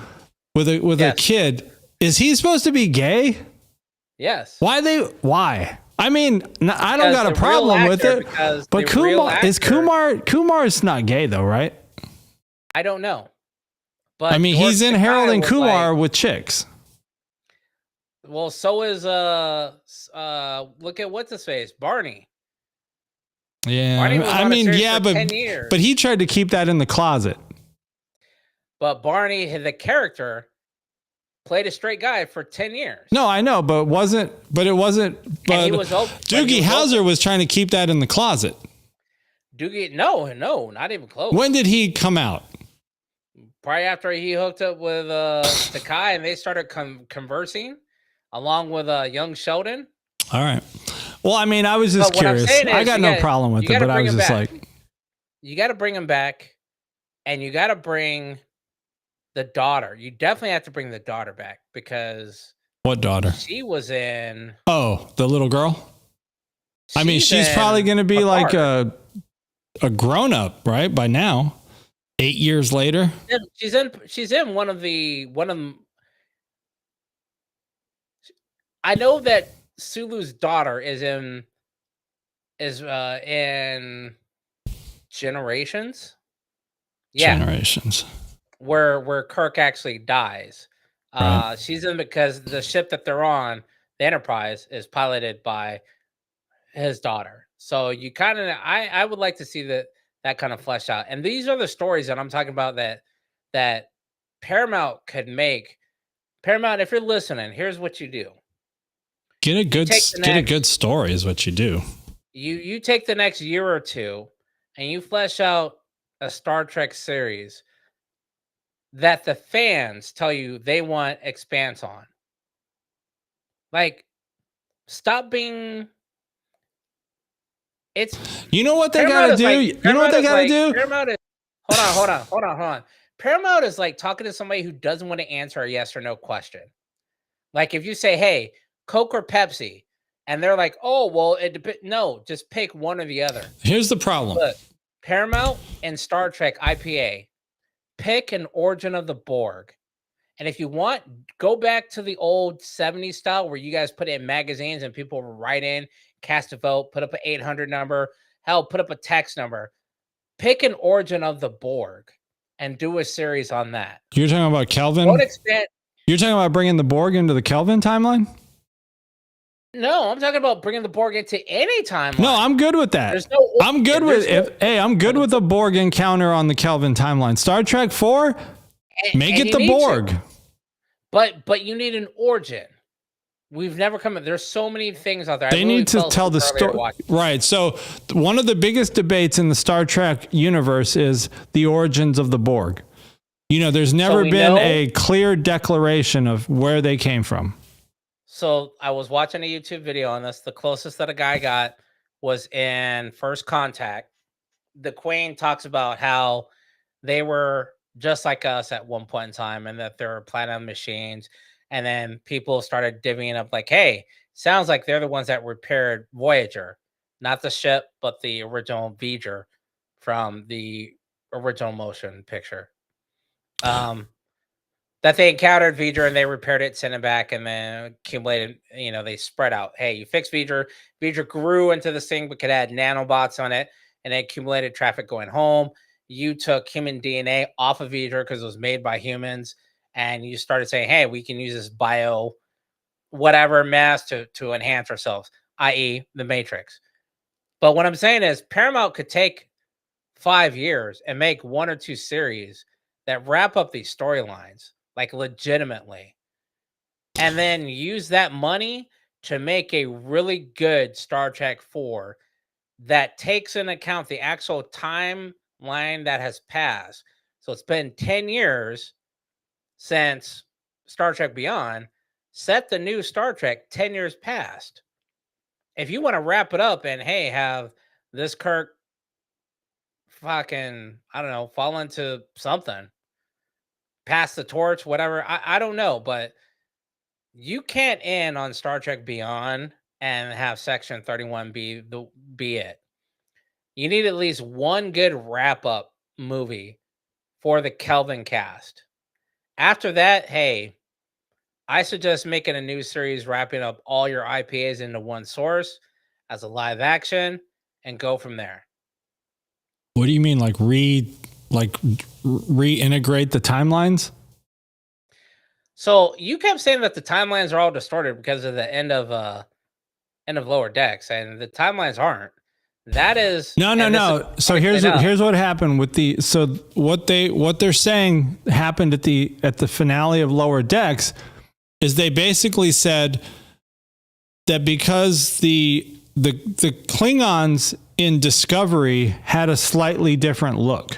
with a kid. Is he supposed to be gay? Yes. Why? I mean, I don't got a problem with it. But Kumar is not gay though, right? I don't know. But I mean, he's in Harold and Kumar with chicks. Well, so is look at what's his face, Barney. Yeah, but he tried to keep that in the closet. But Barney, the character, played a straight guy for 10 years. No, I know, but it wasn't. But Doogie Howser was trying to keep that in the closet. Doogie, no, not even close. When did he come out? Probably after he hooked up with Takai and they started conversing along with young Sheldon. All right. Well, I mean, I was just But what I'm curious. saying I is got you no gotta- problem with you it, gotta but I bring was him just back. like, You got to bring him back, and you got to bring the daughter. You definitely have to bring the daughter back because what daughter? she was in. Oh, the little girl? I mean, she's probably in going to be like Picard. a grown up, right? By now, 8 years later. She's in one of them. I know that Sulu's daughter is in Generations. Yeah, Generations. where Kirk actually dies. Right. She's in because the ship that they're on, the Enterprise, is piloted by his daughter. So you kind of, I would like to see that kind of fleshed out. And these are the stories that I'm talking about that Paramount could make. Paramount, if you're listening, here's what you do. Get a You good story is what you do. You take the next year or two and you flesh out a Star Trek series that the fans tell you they want expanse on. Like, stop being. It's You know what they got Paramount to is do? like You know what Paramount they is got to like do? Paramount is. Hold on. Paramount is like talking to somebody who doesn't want to answer a yes or no question. Like if you say, "Hey, Coke or Pepsi," and they're like, "Oh, well, it depends." No, just pick one or the other. Here's the problem. Look, Paramount and Star Trek IPA, pick an origin of the Borg. And if you want, go back to the old 70s style where you guys put in magazines and people would write in, cast a vote, put up an 800 number, hell, put up a text number. Pick an origin of the Borg and do a series on that. You're talking about Kelvin? Don't expand. You're talking about bringing the Borg into the Kelvin timeline? No, I'm talking about bringing the Borg into any timeline. No, I'm good with that. There's no. I'm good with I'm good with the Borg encounter on the Kelvin timeline. Star Trek 4, make it the Borg. But you need an origin. We've never come. There's so many things out there. They need to tell the story. Right. So one of the biggest debates in the Star Trek universe is the origins of the Borg. You know, there's never been a clear declaration of where they came from. So I was watching a YouTube video on this. The closest that a guy got was in First Contact. The Queen talks about how they were just like us at one point in time and that there were platinum machines. And then people started divvying up like, hey, sounds like they're the ones that repaired Voyager, not the ship, but the original Voyager from the original motion picture. That they encountered Voyager and they repaired it, sent it back, and then accumulated, they spread out. Hey, you fixed Voyager. Voyager grew into this thing, but could add nanobots on it, and it accumulated traffic going home. You took human DNA off of Voyager because it was made by humans, and you started saying, hey, we can use this bio whatever mass to enhance ourselves, i.e. the Matrix. But what I'm saying is Paramount could take 5 years and make 1 or 2 series that wrap up these storylines, like legitimately, and then use that money to make a really good Star Trek 4 that takes into account the actual timeline that has passed. So it's been 10 years since Star Trek Beyond. Set the new Star Trek 10 years past. If you want to wrap it up and, hey, have this Kirk fucking, I don't know, fall into something, pass the torch, whatever. I don't know, but you can't end on Star Trek Beyond and have Section 31 be it. You need at least one good wrap up movie for the Kelvin cast. After that, hey, I suggest making a new series wrapping up all your IPAs into one source as a live action and go from there. What do you mean, like reintegrate the timelines? So you kept saying that the timelines are all distorted because of the end of Lower Decks, and the timelines aren't. That is no. So here's what happened with what they're saying happened at the finale of Lower Decks is they basically said that because the Klingons in Discovery had a slightly different look.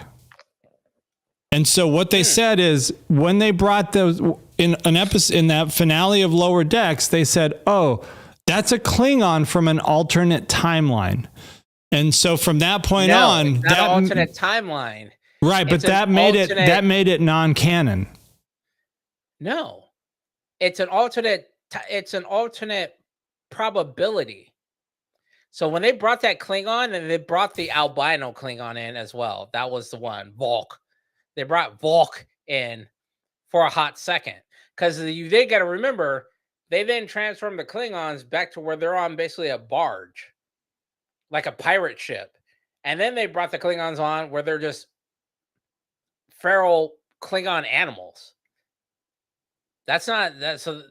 And so what they said is when they brought those in an episode in that finale of Lower Decks, they said, "Oh, That's a Klingon from an alternate timeline. And so from that point No, on, it's not an alternate timeline. right, but It's that an made alternate- it non-canon. No, it's an alternate. It's an alternate probability. So when they brought that Klingon and they brought the albino Klingon in as well, that was the one, Volk. They brought Volk in for a hot second because they got to remember they then transformed the Klingons back to where they're on basically a barge, like a pirate ship, and then they brought the Klingons on where they're just feral Klingon animals. That's not that. So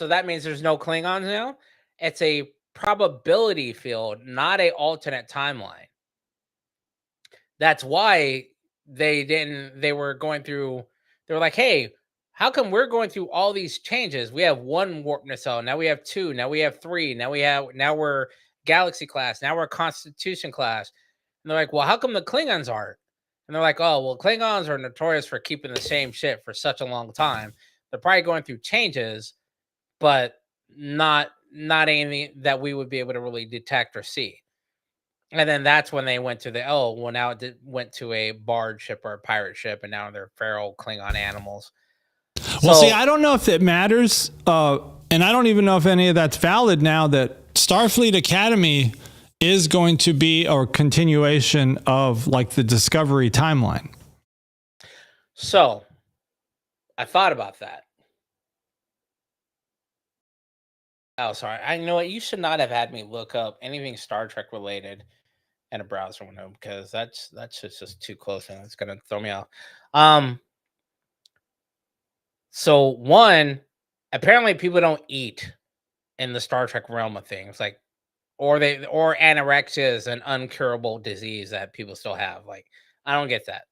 that means there's no Klingons now. It's a probability field, not a alternate timeline. That's why they didn't. They were going through. They were like, "Hey, how come we're going through all these changes? We have one warp nacelle. Now we have two. Now we have three. Now we're Galaxy class. Now we're Constitution class." And they're like, "Well, how come the Klingons aren't?" And they're like, "Oh, well, Klingons are notorious for keeping the same shit for such a long time. They're probably going through changes, but not anything that we would be able to really detect or see." And then that's when they went to now went to a barge ship or a pirate ship, and now they're feral Klingon animals. Well, see, I don't know if it matters, and I don't even know if any of that's valid now that Starfleet Academy is going to be a continuation of like the Discovery timeline. So I thought about that. Oh, sorry. I know what, you should not have had me look up anything Star Trek related in a browser window because that's just too close and it's gonna throw me off. So one, apparently people don't eat in the Star Trek realm of things, like or anorexia is an uncurable disease that people still have. Like, I don't get that.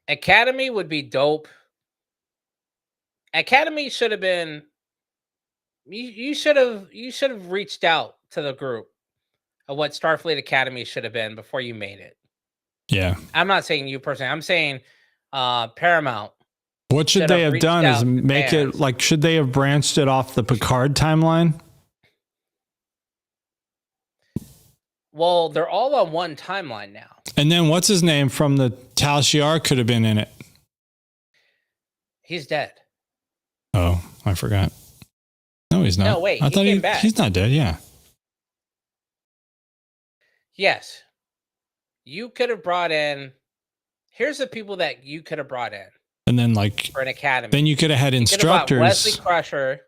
Academy would be dope. Academy should have been you should have reached out to the group of what Starfleet Academy should have been before you made it. Yeah. I'm not saying you personally. I'm saying Paramount. What should they have done is make it like, should they have branched it off the Picard timeline? Well, they're all on one timeline now. And then what's his name from the Tal Shiar could have been in it. He's dead. Oh, I forgot. No, he's not. No, wait. I thought came back. He's not dead. Yeah. Yes. You could have brought in. Here's the people that you could have brought in. And then, like, for an academy. Then you could have had instructors. Wesley Crusher.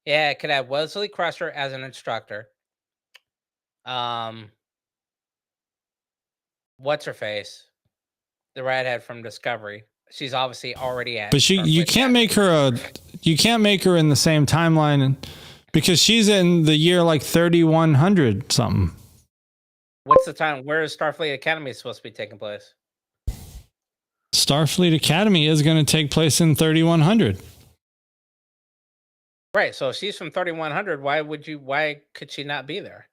Yeah, it could have Wesley Crusher as an instructor. What's her face? The redhead from Discovery. She's obviously already at. But you can't make her in the same timeline because she's in the year like 3100 something. What's the time? Where is Starfleet Academy supposed to be taking place? Starfleet Academy is going to take place in 3100. Right. So if she's from 3100, why could she not be there?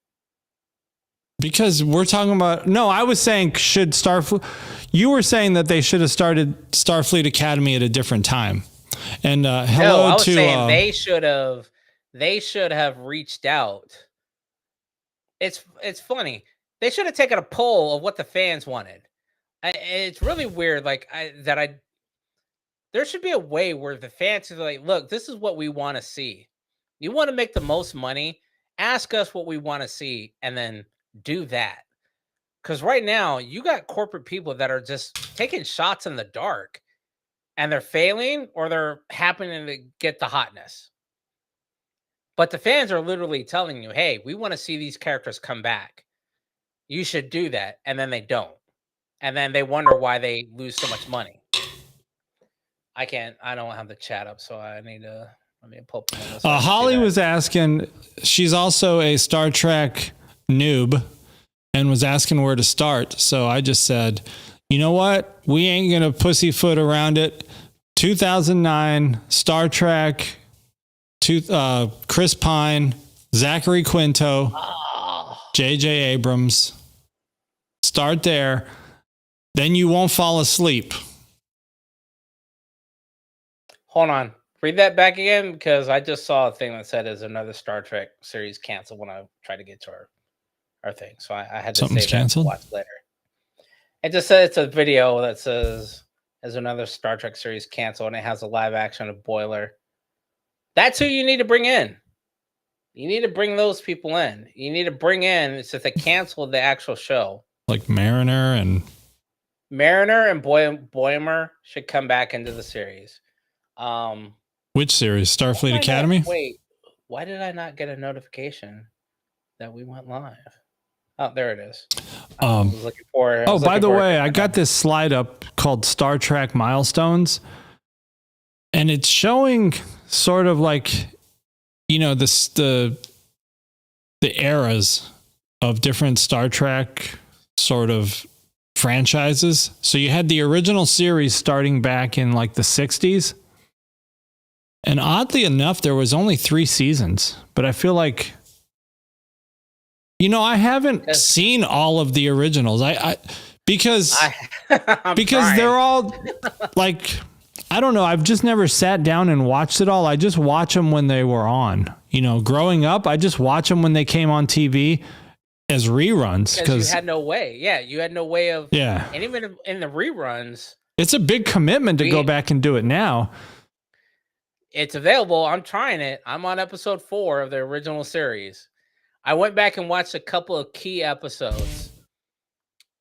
Because we're talking about, no, I was saying you were saying that they should have started Starfleet Academy at a different time. And I was saying they should have reached out. It's funny. They should have taken a poll of what the fans wanted. It's really weird. There should be a way where the fans are like, look, this is what we want to see. You want to make the most money? Ask us what we want to see and then do that. Because right now, you got corporate people that are just taking shots in the dark and they're failing or they're happening to get the hotness. But the fans are literally telling you, hey, we want to see these characters come back. You should do that. And then they don't. And then they wonder why they lose so much money. I don't have the chat up, so let me pull up this. Holly was asking, she's also a Star Trek noob and was asking where to start. So I just said, you know what? We ain't going to pussyfoot around it. 2009, Star Trek, Chris Pine, Zachary Quinto, J.J. Abrams. Start there. Then you won't fall asleep. Hold on. Read that back again because I just saw a thing that said there's another Star Trek series canceled when I tried to get to our thing. So I had to Something's save that to canceled? watch later. It just says it's a video that says there's another Star Trek series canceled and it has a live action of Boiler. That's who you need to bring in. You need to bring those people in. You need to bring in, it's if they canceled the actual show. Like Mariner and Boimer should come back into the series. which series? Starfleet Academy? Wait, why did I not get a notification that we went live? Oh, there it is. I was looking for. Oh, by the way, I got this slide up called Star Trek Milestones, and it's showing sort of like, you know, the eras of different Star Trek sort of franchises. So you had the original series starting back in like the 60s. And oddly enough, there was only 3 seasons, but I feel like, you know, I haven't seen all of the originals. Because they're all like, I don't know. I've just never sat down and watched it all. I just watch them when they were on. You know, growing up, I just watch them when they came on TV as reruns. Because you had no way. Yeah, you had no way of. Yeah. And even in the reruns, it's a big commitment to go back and do it now. It's available. I'm trying it. I'm on episode 4 of the original series. I went back and watched a couple of key episodes.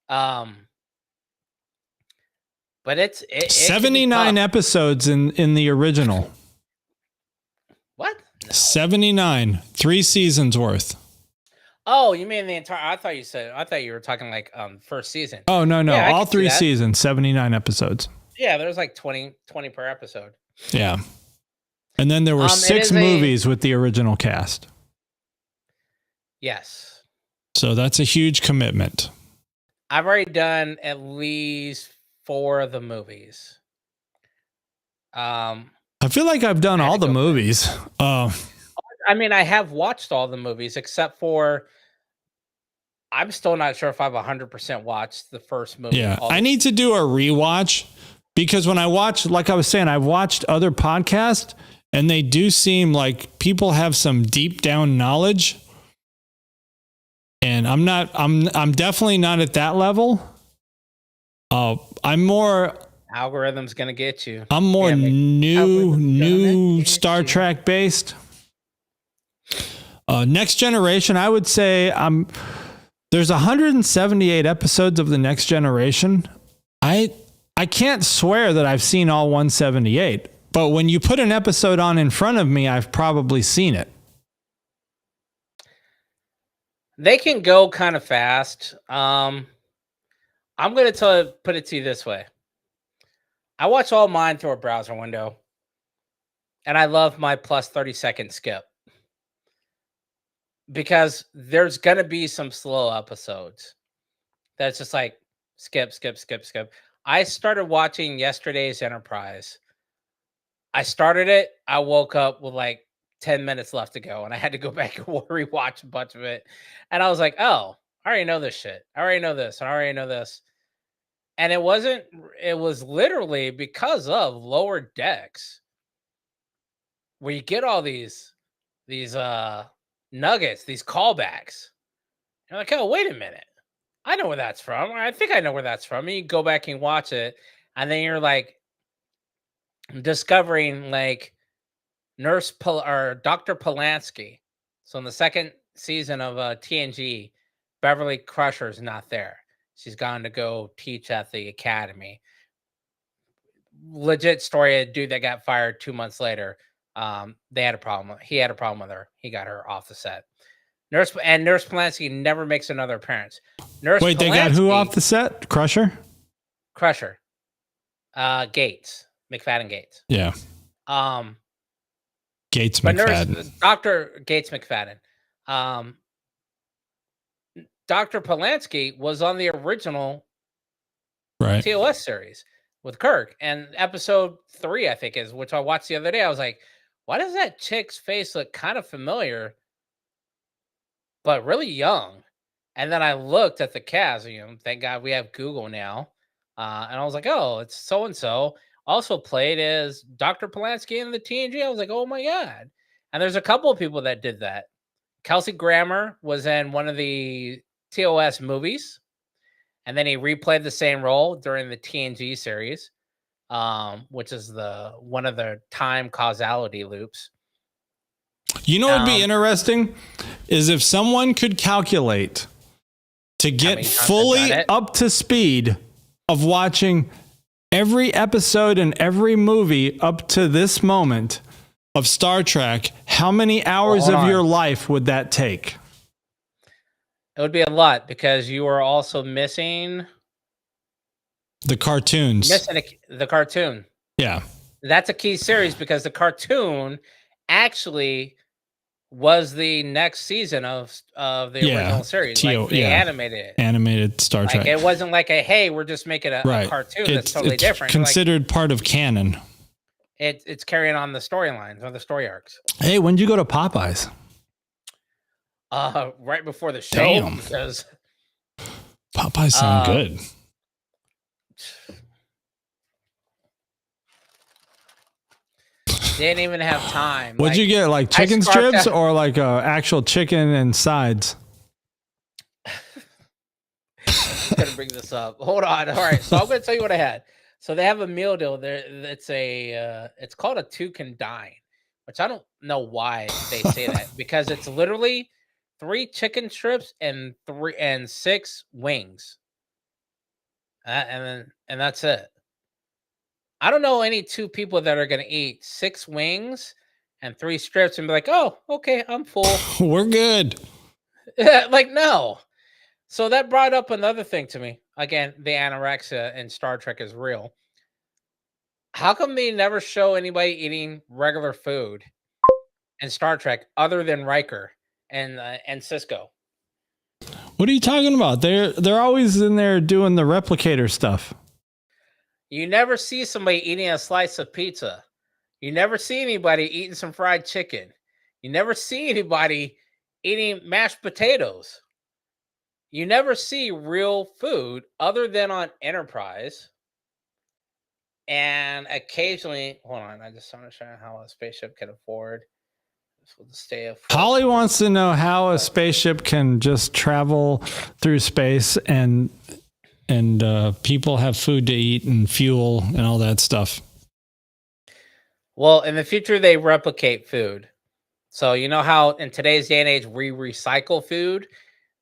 But it's 79 episodes in the original. What? No. 79, 3 seasons worth. Oh, you mean the entire? I thought you were talking like first season. Oh no, yeah, all 3 seasons, 79 episodes. Yeah, there's like 20 per episode. Yeah. And then there were 6 movies with the original cast. Yes. So that's a huge commitment. I've already done at least 4 of the movies. I feel like I've done all the movies. I mean, I have watched all the movies except for I'm still not sure if I've 100% watched the first movie. Yeah, I need to do a rewatch because when I watch, like I was saying, I've watched other podcasts and they do seem like people have some deep down knowledge. And I'm definitely not at that level. I'm more algorithm's gonna get you. I'm more new Star Trek based. Next Generation, I would say there's 178 episodes of the Next Generation. I can't swear that I've seen all 178, but when you put an episode on in front of me, I've probably seen it. They can go kind of fast. I'm going to put it to you this way. I watch all mine through a browser window, and I love my plus 30-second skip because there's going to be some slow episodes that's just like skip. I started watching yesterday's Enterprise. I started it. I woke up with like 10 minutes left to go, and I had to go back and rewatch a bunch of it. And I was like, oh, I already know this shit. I already know this. I already know this. And it was literally because of Lower Decks where you get all these nuggets, these callbacks. You're like, oh, wait a minute. I know where that's from. Or I think I know where that's from. And you go back and watch it, and then you're like discovering like Dr. Polanski. So in the second season of TNG, Beverly Crusher's not there. She's gone to go teach at the academy. Legit story, a dude that got fired 2 months later. They had a problem. He had a problem with her. He got her off the set. Nurse Polanski never makes another appearance. They got who off the set? Crusher? Gates. McFadden Gates. Yeah. Gates McFadden. Dr. Gates McFadden. Dr. Polanski was on the original TOS series with Kirk. And episode 3, I think, is, which I watched the other day. I was like, why does that chick's face look kind of familiar, but really young? And then I looked at the cast. Thank God we have Google now. And I was like, oh, it's so-and-so. also played as Dr. Polanski in the TNG. I was like, oh my God. And there's a couple of people that did that. Kelsey Grammer was in one of the TOS movies, and then he replayed the same role during the TNG series, which is one of the time causality loops. You know what would be interesting is if someone could calculate to get fully up to speed of watching every episode and every movie up to this moment of Star Trek, how many hours of your life would that take? It would be a lot, because you are also missing the cartoons. The cartoon. Yeah. That's a key series, because the cartoon actually was the next season of the original series. Like they animated Star Trek. Like, it wasn't like hey, we're just making a cartoon that's totally different. Considered part of canon. It's carrying on the storylines or the story arcs. Hey, when did you go to Popeyes? Right before the show. Damn. Because Popeyes sound good. Didn't even have time. What'd you get? Like chicken strips or like actual chicken and sides? Gonna bring this up. Hold on. All right. So I'm gonna tell you what I had. So they have a meal deal there. It's called a two can dine, which I don't know why they say that, because it's literally 3 chicken strips and 6 wings. And that's it. I don't know any 2 people that are going to eat 6 wings and 3 strips and be like, oh, okay, I'm full. We're good. Like, no. So that brought up another thing to me. Again, the anorexia in Star Trek is real. How come they never show anybody eating regular food in Star Trek other than Riker and Sisko? What are you talking about? They're always in there doing the replicator stuff. You never see somebody eating a slice of pizza. You never see anybody eating some fried chicken. You never see anybody eating mashed potatoes. You never see real food other than on Enterprise. And occasionally, hold on, I just want to show you how a spaceship can afford. Holly wants to know how a spaceship can just travel through space and people have food to eat and fuel and all that stuff. Well, in the future, they replicate food. So you know how in today's day and age, we recycle food?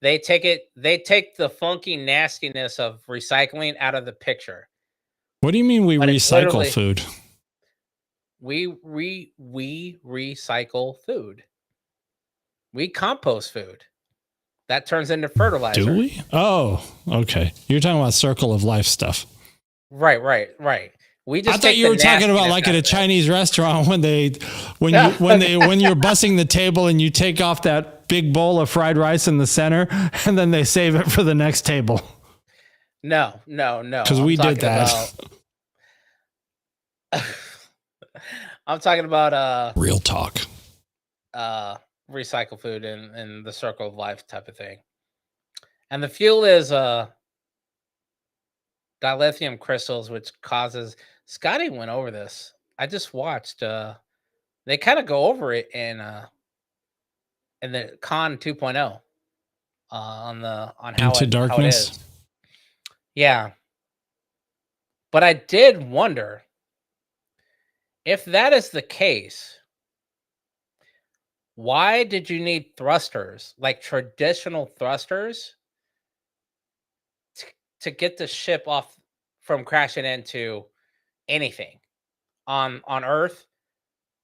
They take the funky nastiness of recycling out of the picture. What do you mean we recycle food? We recycle food. We compost food. That turns into fertilizer. Do we? Oh, okay. You're talking about circle of life stuff. Right. We just. I thought you were talking about like at a Chinese restaurant when you're bussing the table and you take off that big bowl of fried rice in the center and then they save it for the next table. No. Because we did that. I'm talking about real talk. Recycle food and the circle of life type of thing. And the fuel is dilithium crystals, which causes. Scotty went over this. I just watched. They kind of go over it in the Kwan 2.0 on how Into Darkness. How it is. Yeah, but I did wonder if that is the case. Why did you need thrusters, like traditional thrusters, to get the ship off from crashing into anything on Earth,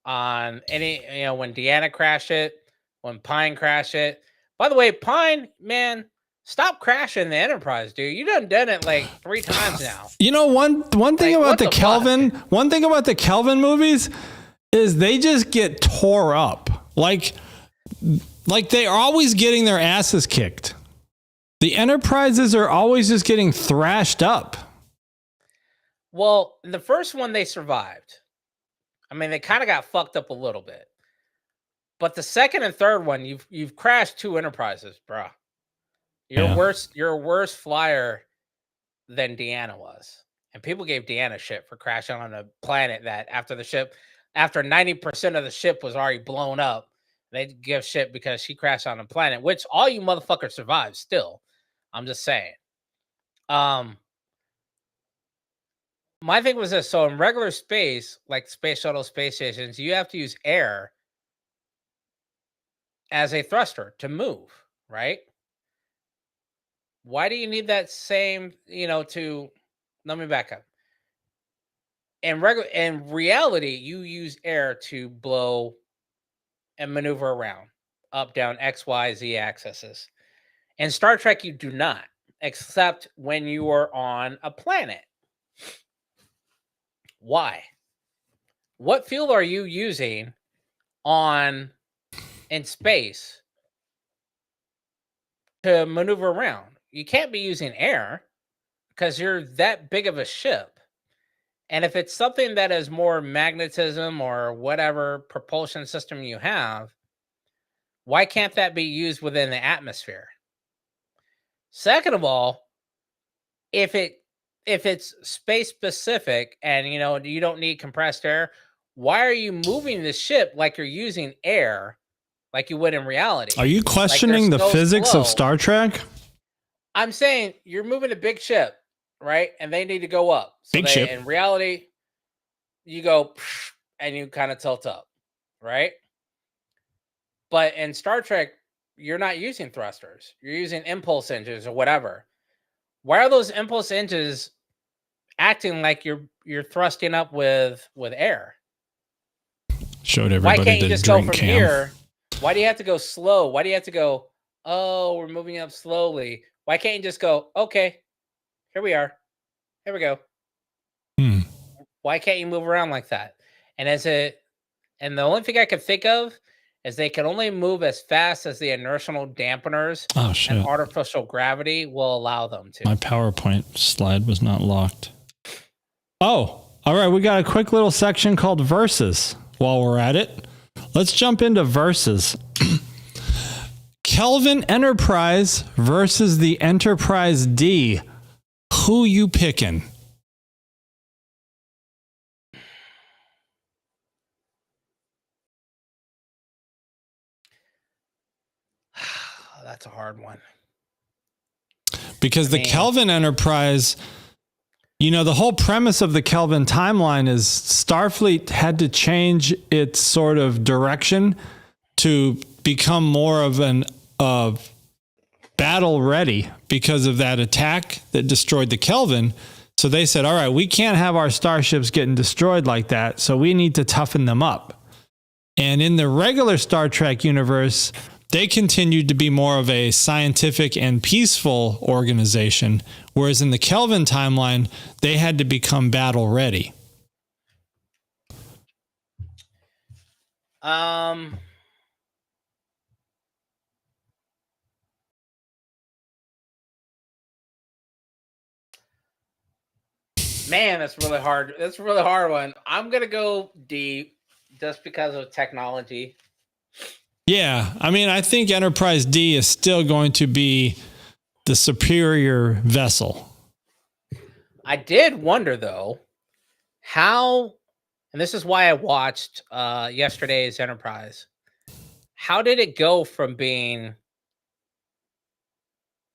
on any, when Deanna crashed it, when Pine crashed it? By the way, Pine, man, stop crashing the Enterprise, dude. You done it like 3 times now. You know, one thing about the Kelvin, one thing about the Kelvin movies is they just get tore up. Like they are always getting their asses kicked. The Enterprises are always just getting thrashed up. Well, the first one they survived. I mean, they kind of got fucked up a little bit. But the second and third one, you've crashed 2 Enterprises, bro. You're a worse flyer than Deanna was. And people gave Deanna shit for crashing on a planet that after 90% of the ship was already blown up, they give shit because she crashed on a planet, which all you motherfuckers survived still. I'm just saying. My thing was this. So in regular space, like space shuttle, space stations, you have to use air as a thruster to move, right? Why do you need that same, let me back up. In reality, you use air to blow and maneuver around up, down, X, Y, Z axes. In Star Trek, you do not, except when you are on a planet. Why? What fuel are you using in space to maneuver around? You can't be using air because you're that big of a ship. And if it's something that is more magnetism or whatever propulsion system you have, why can't that be used within the atmosphere? Second of all, if it's space specific and you don't need compressed air, why are you moving the ship like you're using air like you would in reality? Are you questioning the physics of Star Trek? I'm saying you're moving a big ship, right? And they need to go up. So big ship. In reality, you go and you kind of tilt up, right? But in Star Trek, you're not using thrusters. You're using impulse engines or whatever. Why are those impulse engines acting like you're thrusting up with air? Showed everybody. Why can't you just go from here? Why do you have to go slow? Why do you have to go, oh, we're moving up slowly? Why can't you just go, okay, here we are. Here we go. Why can't you move around like that? And the only thing I could think of is they can only move as fast as the inertial dampeners and artificial gravity will allow them to. My PowerPoint slide was not locked. Oh, all right. We got a quick little section called Versus. While we're at it, let's jump into Versus. Kelvin Enterprise versus the Enterprise D. Who you picking? That's a hard one. Because the Kelvin Enterprise, the whole premise of the Kelvin timeline is Starfleet had to change its sort of direction to become more of battle ready because of that attack that destroyed the Kelvin. So they said, all right, we can't have our starships getting destroyed like that. So we need to toughen them up. And in the regular Star Trek universe, they continued to be more of a scientific and peaceful organization, whereas in the Kelvin timeline, they had to become battle ready. Man, that's really hard. That's a really hard one. I'm gonna go D just because of technology. Yeah, I think Enterprise D is still going to be the superior vessel. I did wonder, though, how, and this is why I watched yesterday's Enterprise, how did it go from being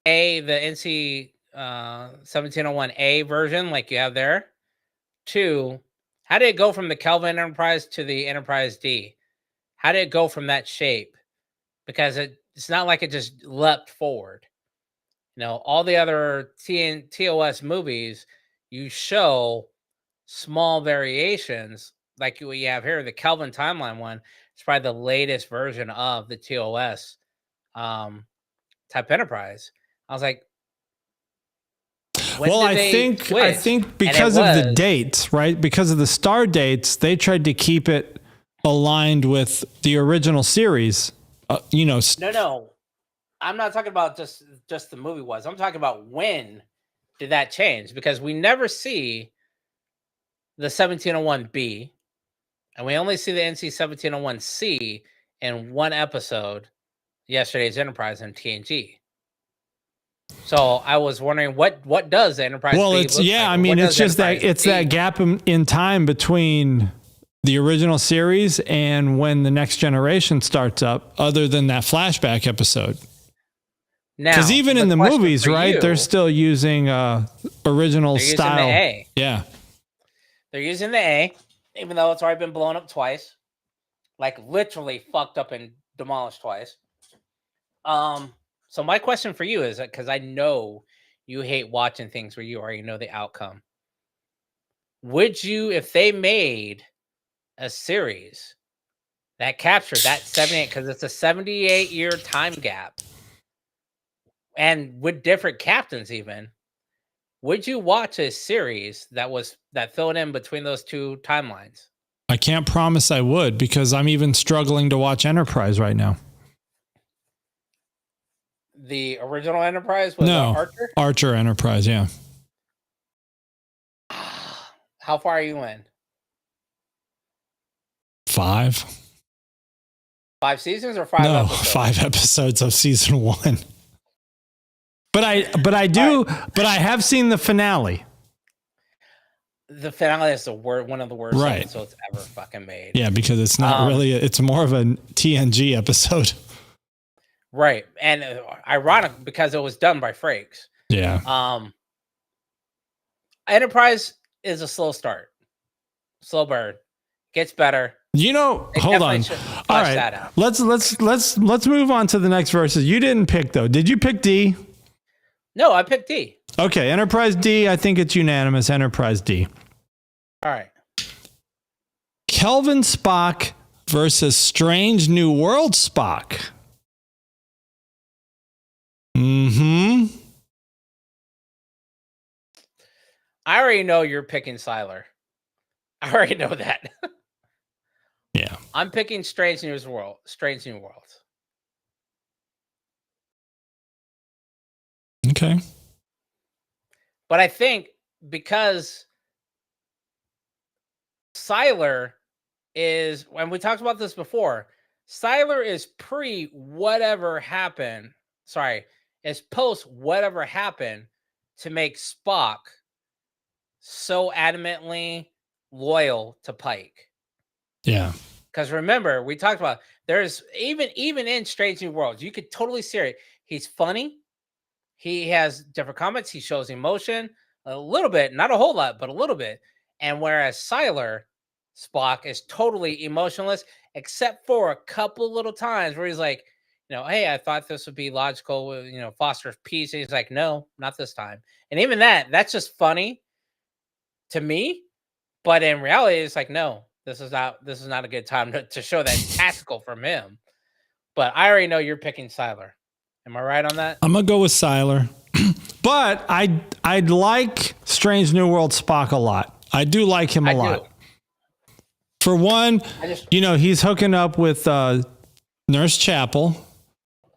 the NC 1701A version like you have there to, how did it go from the Kelvin Enterprise to the Enterprise D? How did it go from that shape? Because it's not like it just leapt forward. All the other TOS movies, you show small variations like what you have here. The Kelvin timeline one is probably the latest version of the TOS type Enterprise. I was like, I think because of the dates, right? Because of the star dates, they tried to keep it aligned with the original series. No. I'm not talking about just the movie was. I'm talking about when did that change? Because we never see the 1701B, and we only see the NC 1701C in one episode, yesterday's Enterprise in TNG. So I was wondering what does the Enterprise Well, B it's look yeah. like? I Or mean, what it's does just that Enterprise it's B- that gap in time between the original series and when the Next Generation starts up. Other than that flashback episode, because Now, even in the question movies, for right, they're you, still using original they're using the style. A. Yeah. They're using the A, even though it's already been blown up twice, like literally fucked up and demolished twice. So my question for you is, because I know you hate watching things where you already know the outcome. Would you, if they made a series that captured that 78, because it's a 78-year time gap, and with different captains even, would you watch a series that filled in between those two timelines? I can't promise I would, because I'm even struggling to watch Enterprise right now. The original Enterprise was No, Archer. Archer Enterprise. Yeah. How far are you in? 5. 5 seasons or 5 No, episodes? 5 episodes of season 1. But I have seen the finale. The finale is one of the worst Right. episodes ever fucking made. Yeah, because it's not really. It's more of a TNG episode. Right, and ironic because it was done by Frakes. Yeah. Enterprise is a slow start, slow burn, gets better. You know, They hold on. definitely should All flesh that right, out. let's move on to the next verses. You didn't pick though. Did you pick D? No, I picked D. Okay, Enterprise D. I think it's unanimous. Enterprise D. All right. Kelvin Spock versus Strange New World Spock. Mm-hmm. I already know you're picking Siler. I already know that. Yeah. I'm picking Strange New World. Strange New World. Okay. But I think because Siler is, when we talked about this before, Siler is pre whatever happened. Sorry, is post whatever happened to make Spock so adamantly loyal to Pike. Yeah. Because remember, we talked about there's even in Strange New Worlds, you could totally see it. He's funny. He has different comments. He shows emotion a little bit, not a whole lot, but a little bit. And whereas Siler Spock is totally emotionless, except for a couple little times where he's like, hey, I thought this would be logical, foster peace. And he's like, no, not this time. And even that's just funny to me. But in reality, it's like, no, this is not a good time to show that tactical from him. But I already know you're picking Siler. Am I right on that? I'm gonna go with Siler. But I'd like Strange New World Spock a lot. I do like him a lot. Do. For one, he's hooking up with Nurse Chapel.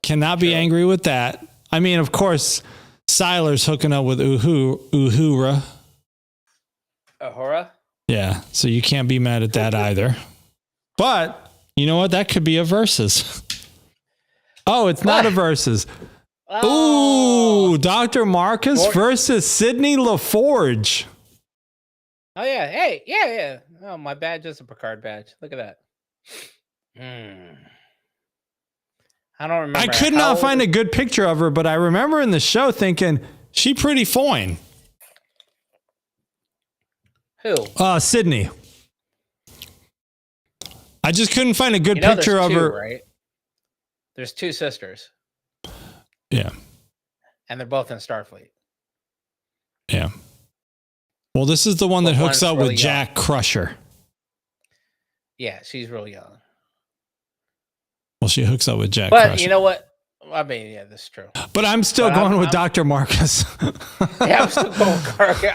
Cannot be angry with that. I mean, of course, Siler's hooking up with Uhura. Uhura? Yeah, so you can't be mad at that either. But you know what? That could be a versus. Oh, it's not a versus. Oh. Ooh, Dr. Marcus versus Sidney LaForge. Oh, yeah. Hey, yeah. Oh, my badge is a Picard badge. Look at that. I don't remember. I could not find a good picture of her, but I remember in the show thinking, she pretty fine. Who? Sydney. I just couldn't find a good picture of her. Right? There's 2 sisters. Yeah. And they're both in Starfleet. Yeah. Well, this is the one that hooks up with Jack Crusher. Yeah, she's really young. Well, she hooks up with Jack Crusher. But you know what? I mean, yeah, that's true. But I'm still going with Dr. Marcus. Yeah,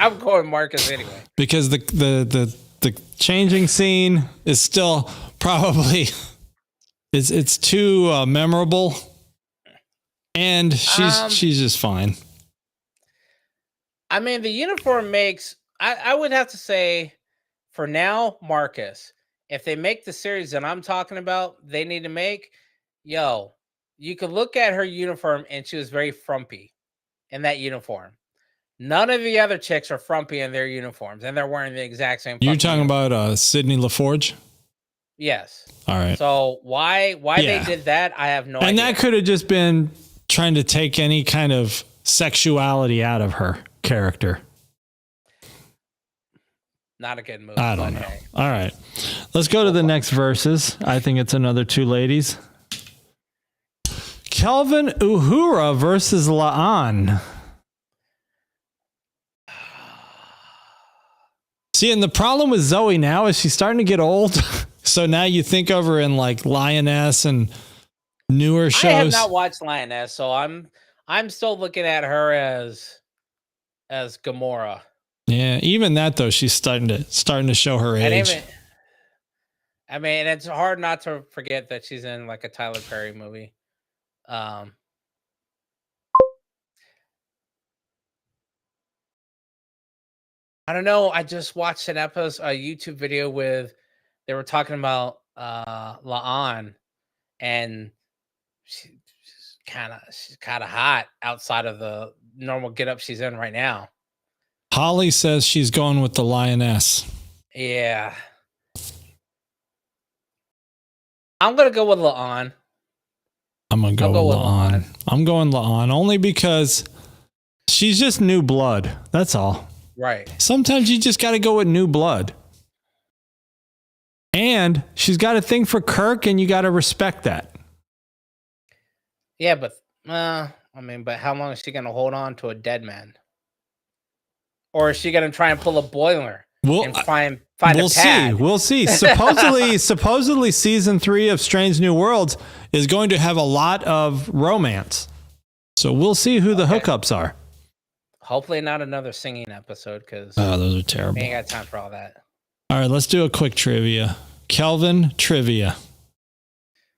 I'm going Marcus anyway. Because the changing scene is still probably it's too memorable, and she's just fine. I mean, the uniform makes. I would have to say, for now, Marcus. If they make the series that I'm talking about, they need to make. You could look at her uniform, and she was very frumpy in that uniform. None of the other chicks are frumpy in their uniforms, and they're wearing the exact same. You're talking uniform. about Sydney LaForge? Yes. All right. So why they did that, I have no idea. And that could have just been trying to take any kind of sexuality out of her character. Not a good move. I don't know. Hey. All right. Let's go to the next verses. I think it's another two ladies. Kelvin Uhura versus La'an. See, and the problem with Zoe now is she's starting to get old. So now you think of her in like Lioness and newer shows. I have not watched Lioness, so I'm still looking at her as Gamora. Yeah, even that though, she's starting to show her age. I mean, it's hard not to forget that she's in like a Tyler Perry movie. I don't know. I just watched a YouTube video they were talking about La'an, and she's kind of hot outside of the normal getup she's in right now. Holly says she's going with the Lioness. Yeah. I'm going to go with La'an. I'm going to go with La'an. I'm going La'an only because she's just new blood. That's all. Right. Sometimes you just got to go with new blood. And she's got a thing for Kirk, and you got to respect that. Yeah, but but how long is she going to hold on to a dead man? Or is she going to try and pull a boiler and find a pad? We'll see. Supposedly, season 3 of Strange New Worlds is going to have a lot of romance. So we'll see who the hookups are. Hopefully not another singing episode, because those are terrible. We ain't got time for all that. All right, let's do a quick trivia. Kelvin trivia.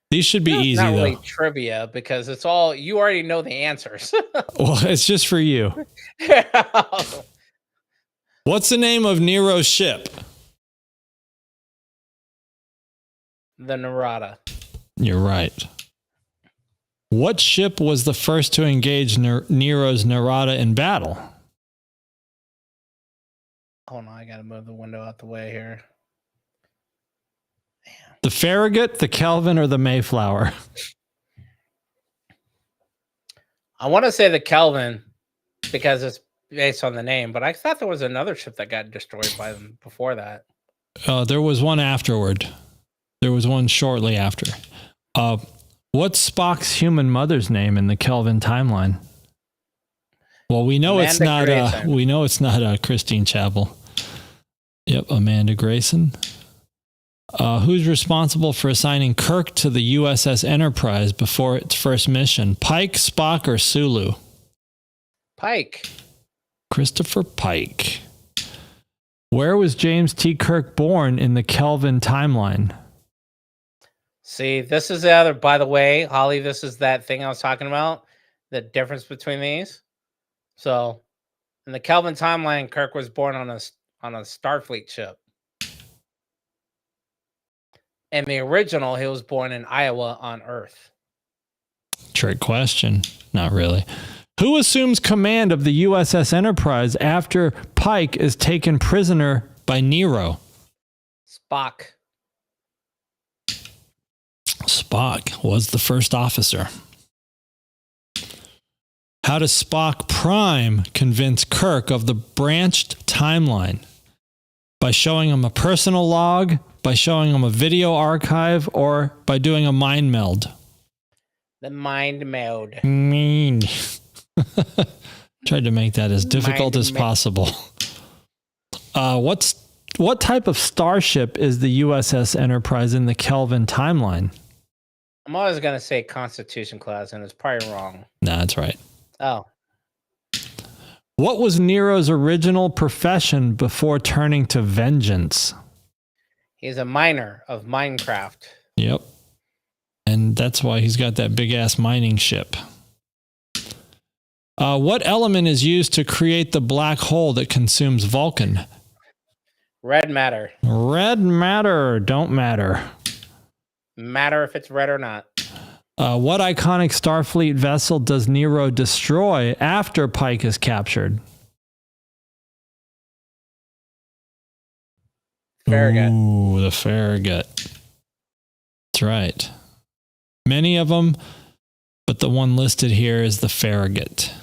These should be easy, not really though. Trivia, because it's all you already know the answers. Well, it's just for you. What's the name of Nero's ship? The Narada. You're right. What ship was the first to engage Nero's Narada in battle? Hold on, I gotta move the window out the way here. Damn. The Farragut, the Kelvin, or the Mayflower? I want to say the Kelvin because it's based on the name, but I thought there was another ship that got destroyed by them before that. There was one afterward. There was one shortly after. What's Spock's human mother's name in the Kelvin timeline? Well, we know it's not. We know it's not Christine Chapel. Yep, Amanda Grayson. Who's responsible for assigning Kirk to the USS Enterprise before its first mission? Pike, Spock, or Sulu? Pike. Christopher Pike. Where was James T. Kirk born in the Kelvin timeline? See, this is the other, by the way, Holly, this is that thing I was talking about, the difference between these. So, in the Kelvin timeline, Kirk was born on a Starfleet ship. In the original, he was born in Iowa on Earth. Trick question. Not really. Who assumes command of the USS Enterprise after Pike is taken prisoner by Nero? Spock. Spock was the first officer. How does Spock Prime convince Kirk of the branched timeline? By showing him a personal log, by showing him a video archive, or by doing a mind meld? The mind meld. Mean. Tried to make that as difficult as possible. What type of starship is the USS Enterprise in the Kelvin timeline? I'm always going to say Constitution class, and it's probably wrong. Nah, that's right. Oh. What was Nero's original profession before turning to vengeance? He's a miner of Minecraft. Yep. And that's why he's got that big-ass mining ship. What element is used to create the black hole that consumes Vulcan? Red matter. Red matter. Don't matter. Matter if it's red or not. What iconic Starfleet vessel does Nero destroy after Pike is captured? Farragut. Ooh, the Farragut. That's right. Many of them, but the one listed here is the Farragut.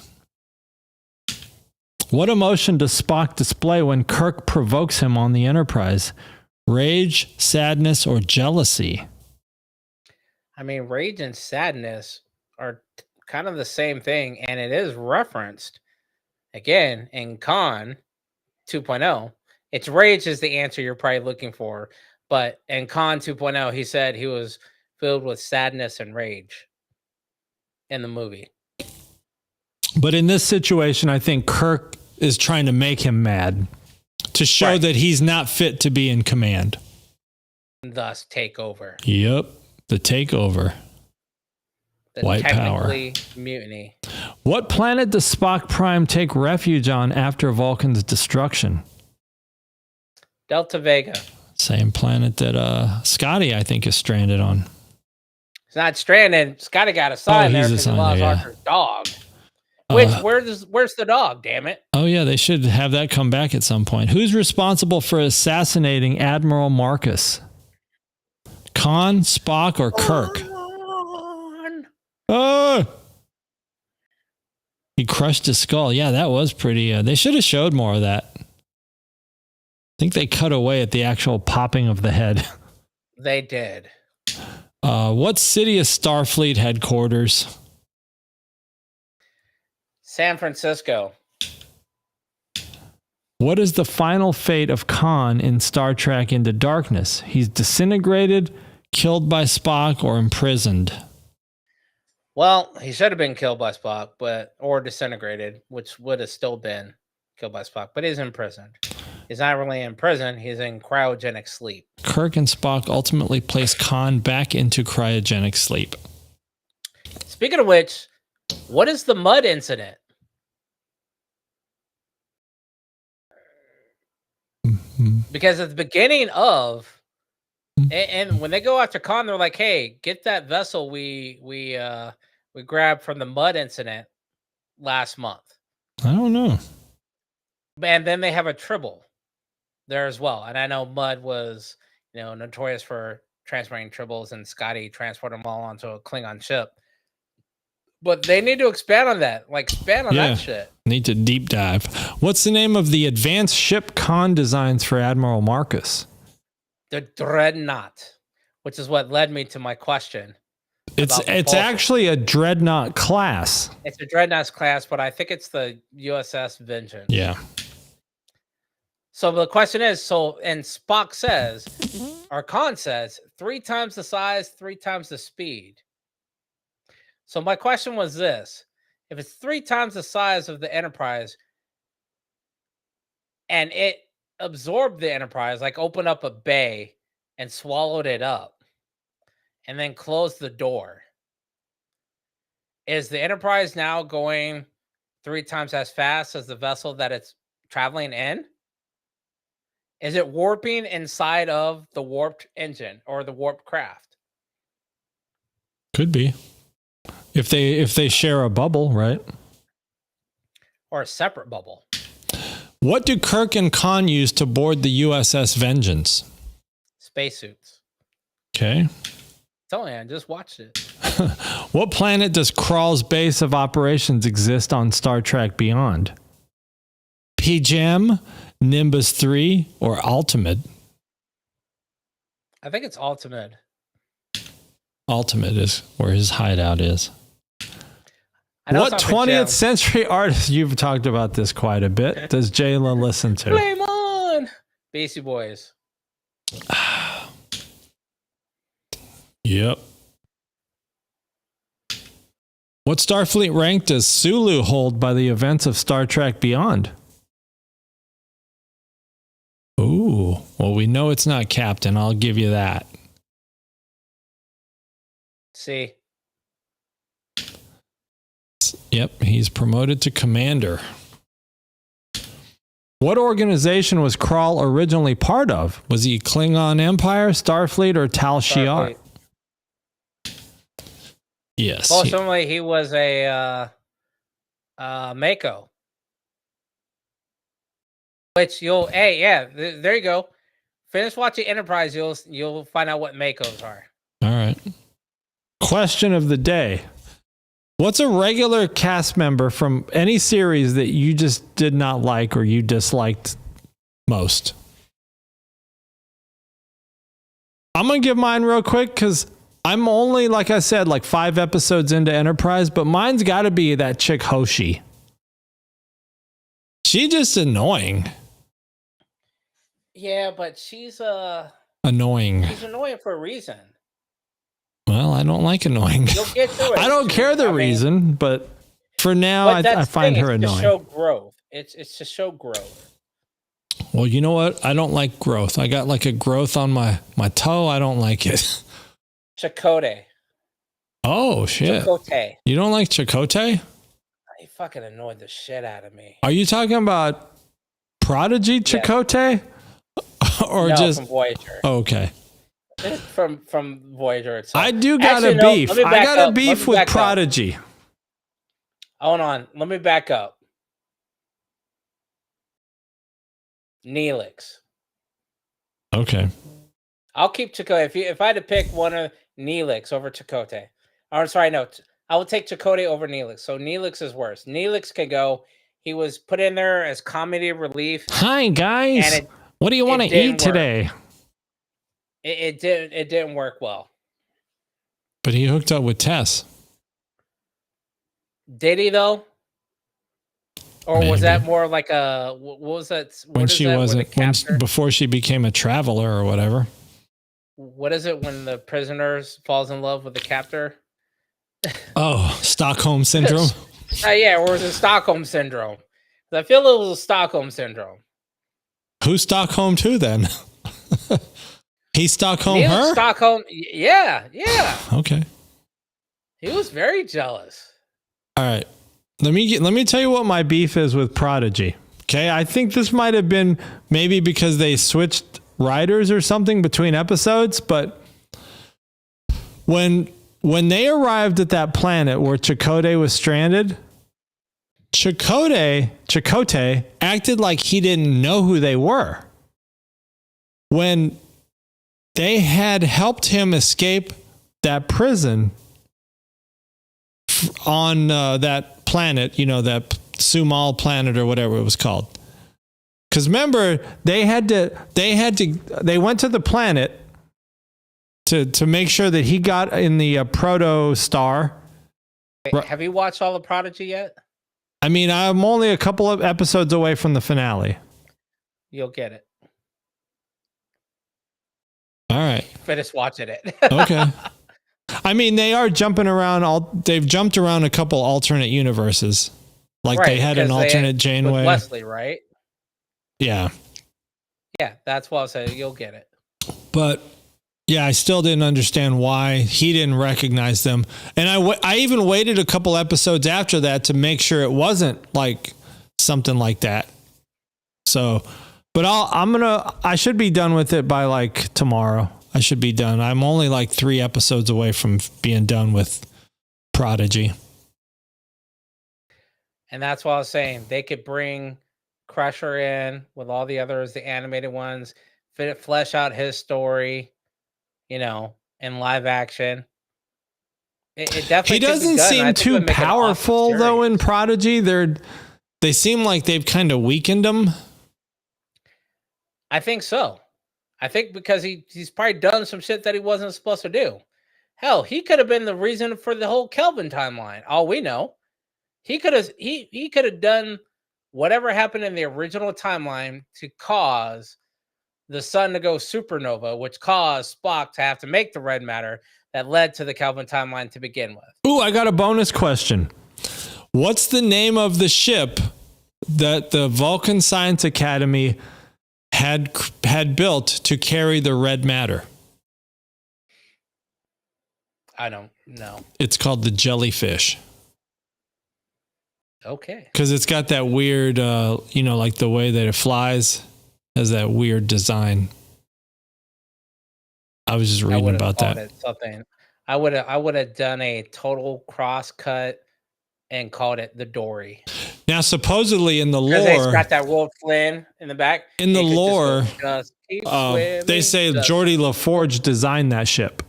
What emotion does Spock display when Kirk provokes him on the Enterprise? Rage, sadness, or jealousy? I mean, rage and sadness are kind of the same thing, and it is referenced again in Khan 2.0. It's rage is the answer you're probably looking for, but in Khan 2.0, he said he was filled with sadness and rage in the movie. But in this situation, I think Kirk is trying to make him mad to show that he's not fit to be in command. Thus, take over. Yep, the takeover. The White power. Mutiny. What planet does Spock Prime take refuge on after Vulcan's destruction? Delta Vega. Same planet that Scotty, I think, is stranded on. It's not stranded. Scotty got a sign there because he lost Archer's dog. Which, where's the dog, damn it? Oh, yeah, they should have that come back at some point. Who's responsible for assassinating Admiral Marcus? Khan, Spock, or Kirk? Oh! He crushed his skull. Yeah, that was pretty... they should have showed more of that. I think they cut away at the actual popping of the head. They did. What city is Starfleet headquarters? San Francisco. What is the final fate of Khan in Star Trek Into Darkness? He's disintegrated, killed by Spock, or imprisoned? Well, he should have been killed by Spock, or disintegrated, which would have still been killed by Spock, but he's imprisoned. He's not really in prison, he's in cryogenic sleep. Kirk and Spock ultimately place Khan back into cryogenic sleep. Speaking of which, what is the mud incident? Because at the beginning of, and when they go after Khan, they're like, "Hey, get that vessel we grabbed from the mud incident last month." I don't know. And then they have a tribble there as well. And I know Mud was, notorious for transporting tribbles, and Scotty transported them all onto a Klingon ship. But they need to expand on that. Expand on that shit. Need to deep dive. What's the name of the advanced ship Khan designs for Admiral Marcus? The Dreadnought, which is what led me to my question. It's actually a Dreadnought class. It's a Dreadnought class, but I think it's the USS Vengeance. Yeah. So the question is, and Spock says, or Khan says, 3 times the size, 3 times the speed. So my question was this: if it's 3 times the size of the Enterprise, and it absorbed the Enterprise, opened up a bay and swallowed it up, and then closed the door, is the Enterprise now going 3 times as fast as the vessel that it's traveling in? Is it warping inside of the warped engine or the warped craft? Could be. If they share a bubble, right? Or a separate bubble. What do Kirk and Khan use to board the USS Vengeance? Spacesuits. Okay. Tell you, I just watched it. What planet does Krall's base of operations exist on Star Trek Beyond? PGM, Nimbus 3, or Ultimate? I think it's Ultimate. Ultimate is where his hideout is. What 20th century artist, you've talked about this quite a bit, does Jayla listen to? Flame on! Beastie Boys. Yep. What Starfleet rank does Sulu hold by the events of Star Trek Beyond? Ooh, well, we know it's not Captain. I'll give you that. See. Yep, he's promoted to Commander. What organization was Krall originally part of? Was he Klingon Empire, Starfleet, or Tal Shiar? Yes. Ultimately, he was a Mako, which there you go. Finish watching Enterprise, you'll find out what Makos are. All right. Question of the day. What's a regular cast member from any series that you just did not like or you disliked most? I'm going to give mine real quick because I'm only, like I said, like 5 episodes into Enterprise, but mine's got to be that chick Hoshi. She's just annoying. Yeah, but she's annoying. She's annoying for a reason. Well, I don't like annoying. You'll get through it. I don't care the reason, but for now, I find her annoying. To show growth. It's to show growth. Well, you know what? I don't like growth. I got like a growth on my toe. I don't like it. Chakotay. Oh, shit. Chakotay. You don't like Chakotay? He fucking annoyed the shit out of me. Are you talking about Prodigy Chakotay? Yes. Or no, just from Voyager. Oh, okay. From Voyager itself. I do got a beef. I got a beef with Prodigy. Hold on. Let me back up. Neelix. Okay. I'll keep Chakotay. If I had to pick one of Neelix over Chakotay. Or sorry, no. I will take Chakotay over Neelix. So Neelix is worse. Neelix can go. He was put in there as comedy relief. Hi guys. What do you want to eat today? It didn't work well. But he hooked up with Tess. Did he though? Or Maybe. Was that more like a what was that? When she wasn't before she became a traveler or whatever. What is it when the prisoner falls in love with the captor? Oh, Stockholm syndrome. Yeah, or was it Stockholm syndrome? I feel it was a Stockholm syndrome. Who's Stockholm to then? He Stockholm her? Stockholm, yeah. Okay. He was very jealous. All right. Let me tell you what my beef is with Prodigy. Okay, I think this might have been maybe because they switched writers or something between episodes, but when they arrived at that planet where Chakotay was stranded, Chakotay acted like he didn't know who they were. When they had helped him escape that prison on that planet, you know, that Sumal planet or whatever it was called. Because remember, they went to the planet to make sure that he got in the proto star. Wait, have you watched all of Prodigy yet? I mean, I'm only a couple of episodes away from the finale. You'll get it. All right. Finish watching it. Okay. I mean, they are jumping around. They've jumped around a couple alternate universes. Like right, they had an alternate Janeway. With Leslie, right? Yeah. Yeah, that's what I said. You'll get it. But yeah, I still didn't understand why he didn't recognize them. And I even waited a couple episodes after that to make sure it wasn't like something like that. So, but I should be done with it by like tomorrow. I should be done. I'm only like 3 episodes away from being done with Prodigy. And that's what I was saying. They could bring Crusher in with all the others, the animated ones, flesh out his story, you know, in live action. It definitely. He doesn't seem too powerful awesome though in Prodigy. They seem like they've kind of weakened him. I think so. I think because he's probably done some shit that he wasn't supposed to do. Hell, he could have been the reason for the whole Kelvin timeline. All we know, he could have done whatever happened in the original timeline to cause the sun to go supernova, which caused Spock to have to make the red matter that led to the Kelvin timeline to begin with. Ooh, I got a bonus question. What's the name of the ship that the Vulcan Science Academy had built to carry the red matter? I don't know. It's called the Jellyfish. Okay. Because it's got that weird, like the way that it flies has that weird design. I was just reading about that. Something. I would have done a total cross cut and called it the Dory. Now, supposedly in the Because it's lore, got that Wolf Flynn in the back. in the It could just go, lore, just keep they swimming, say just- Geordie LaForge designed that ship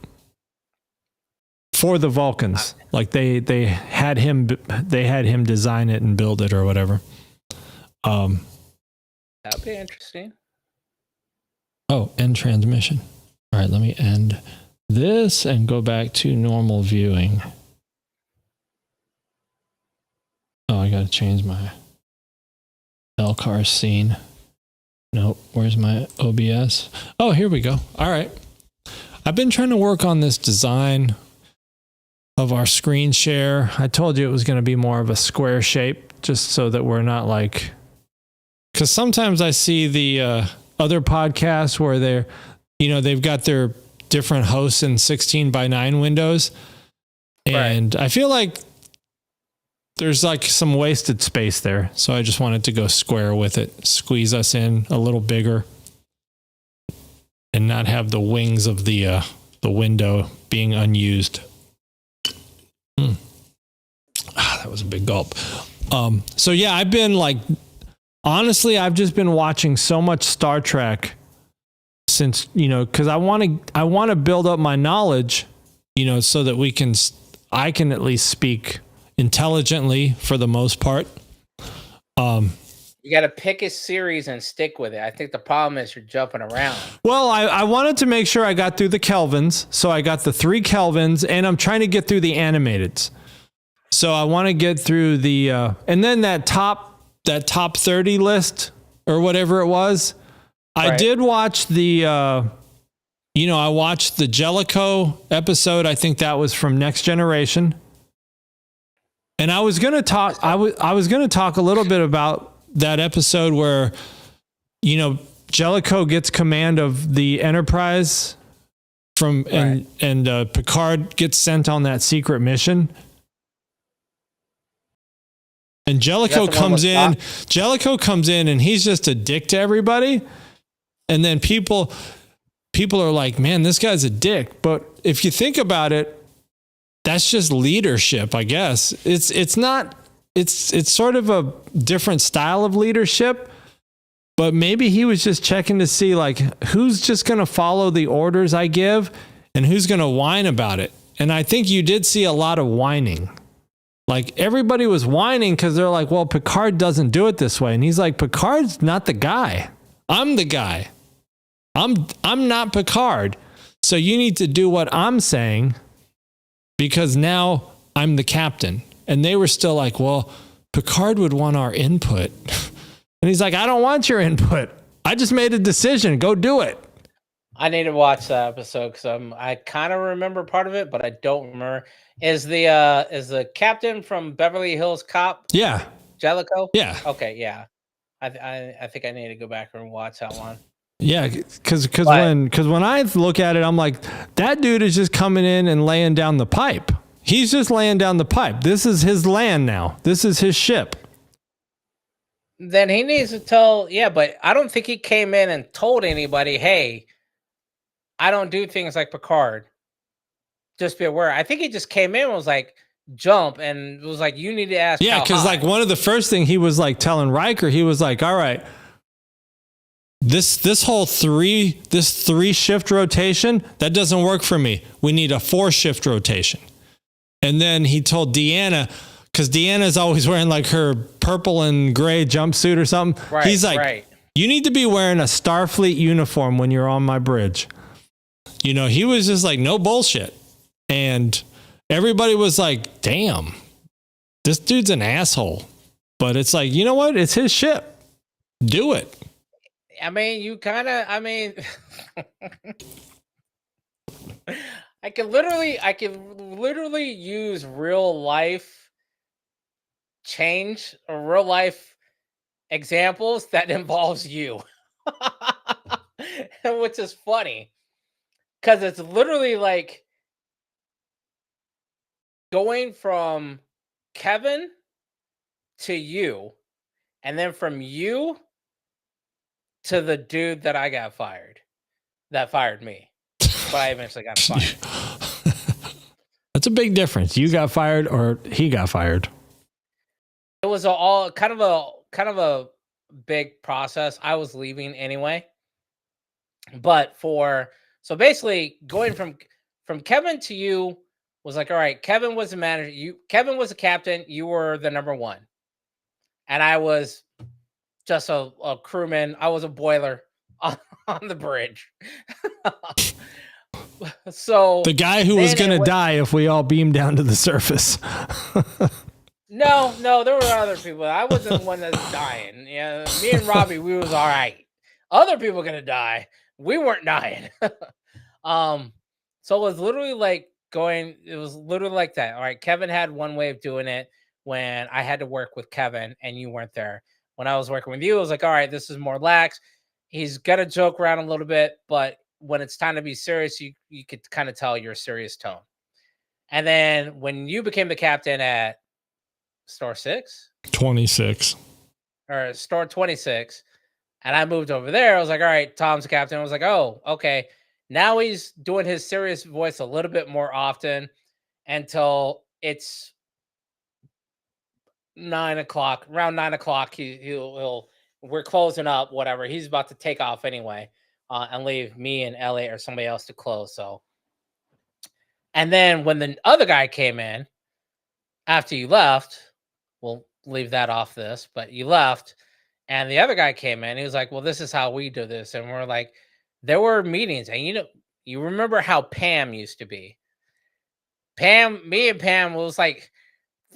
for the Vulcans. Like they had him design it and build it or whatever. That'd be interesting. Oh, end transmission. All right, let me end this and go back to normal viewing. Oh, I got to change my Elcar scene. Nope. Where's my OBS? Oh, here we go. All right. I've been trying to work on this design of our screen share. I told you it was going to be more of a square shape, just so that we're not like, because sometimes I see the other podcasts where they're, they've got their different hosts in 16:9 windows. And right. I feel like there's like some wasted space there. So I just wanted to go square with it, squeeze us in a little bigger and not have the wings of the window being unused. That was a big gulp. So yeah, I've been like, honestly, I've just been watching so much Star Trek since, cause I want to build up my knowledge, so that I can at least speak intelligently for the most part. You got to pick a series and stick with it. I think the problem is you're jumping around. Well, I wanted to make sure I got through the Kelvins. So I got the 3 Kelvins and I'm trying to get through the animateds. So I want to get through the, and then that top 30 list or whatever it was. Right. I did watch the, I watched the Jellicoe episode. I think that was from Next Generation. And I was going to talk, I was going to talk a little bit about that episode where, Jellicoe gets command of the Enterprise and Picard gets sent on that secret mission. And Jellicoe comes in and he's just a dick to everybody. And then people are like, man, this guy's a dick. But if you think about it, that's just leadership, I guess. It's sort of a different style of leadership, but maybe he was just checking to see like who's just going to follow the orders I give and who's going to whine about it. And I think you did see a lot of whining. Like everybody was whining because they're like, well, Picard doesn't do it this way. And he's like, Picard's not the guy. I'm the guy. I'm not Picard. So you need to do what I'm saying because now I'm the captain. And they were still like, well, Picard would want our input. And he's like, I don't want your input. I just made a decision. Go do it. I need to watch that episode because I kind of remember part of it, but I don't remember. Is the captain from Beverly Hills Cop? Yeah. Jellicoe? Yeah. Okay, yeah. I think I need to go back and watch that one. Yeah, because when I look at it, I'm like, that dude is just coming in and laying down the pipe. He's just laying down the pipe. This is his land now. This is his ship. Then he needs to tell, but I don't think he came in and told anybody, hey, I don't do things like Picard. Just be aware. I think he just came in and was like, jump, and was like, you need to ask. Yeah, because like one of the first thing he was like telling Riker, he was like, all right, this whole three shift rotation, that doesn't work for me. We need a 4 shift rotation. And then he told Deanna, because Deanna's always wearing like her purple and gray jumpsuit or something. Right, he's like, you need to be wearing a Starfleet uniform when you're on my bridge. He was just like, no bullshit. And everybody was like, damn, this dude's an asshole. But it's like, you know what? It's his ship. Do it. I mean, I can literally use real life change or real life examples that involves you, which is funny because it's literally like going from Kevin to you, and then from you to the dude that that fired me. But I eventually got fired. It's a big difference. You got fired or he got fired. It was all kind of a big process. I was leaving anyway, but so basically going from Kevin to you was like, all right, Kevin was the manager, Kevin was the captain, you were the number one, and I was just a crewman. I was a boiler on the bridge. So the guy who was going to die if we all beamed down to the surface. No, there were other people. I wasn't the one that's dying. Yeah, me and Robbie, we was all right. Other people gonna die. We weren't dying. So it was literally like it was literally like that. All right, Kevin had one way of doing it when I had to work with Kevin and you weren't there. When I was working with you, it was like, all right, this is more lax. He's gonna joke around a little bit, but when it's time to be serious, you could kind of tell your serious tone. And then when you became the captain at Store 6? 26. Or Store 26. And I moved over there. I was like, all right, Tom's the captain. I was like, oh, okay. Now he's doing his serious voice a little bit more often until it's 9 o'clock. Around 9 o'clock, he'll we're closing up, whatever. He's about to take off anyway, and leave me and Elliot or somebody else to close. So, and then when the other guy came in after you left, we'll leave that off this, but you left and the other guy came in. He was like, well, this is how we do this. And we're like, there were meetings. And you remember how Pam used to be. Me and Pam was like,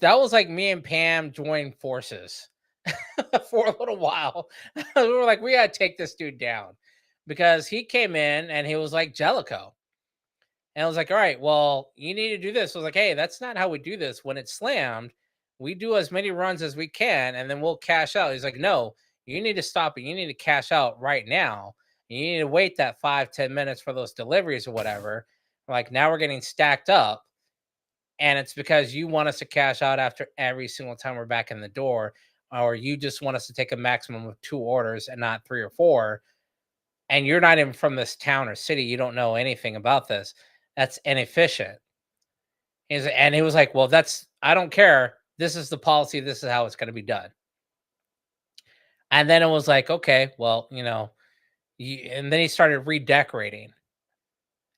that was like me and Pam joined forces for a little while. We were like, we got to take this dude down because he came in and he was like Jellicoe. And I was like, all right, well, you need to do this. I was like, hey, that's not how we do this. When it's slammed, we do as many runs as we can, and then we'll cash out. He's like, no, you need to stop it. You need to cash out right now. You need to wait that 5-10 minutes for those deliveries or whatever. Like, now we're getting stacked up, and it's because you want us to cash out after every single time we're back in the door, or you just want us to take a maximum of 2 orders and not 3 or 4, and you're not even from this town or city. You don't know anything about this. That's inefficient. And he was like, well, I don't care. This is the policy. This is how it's going to be done. And then it was like, okay, well, and then he started redecorating.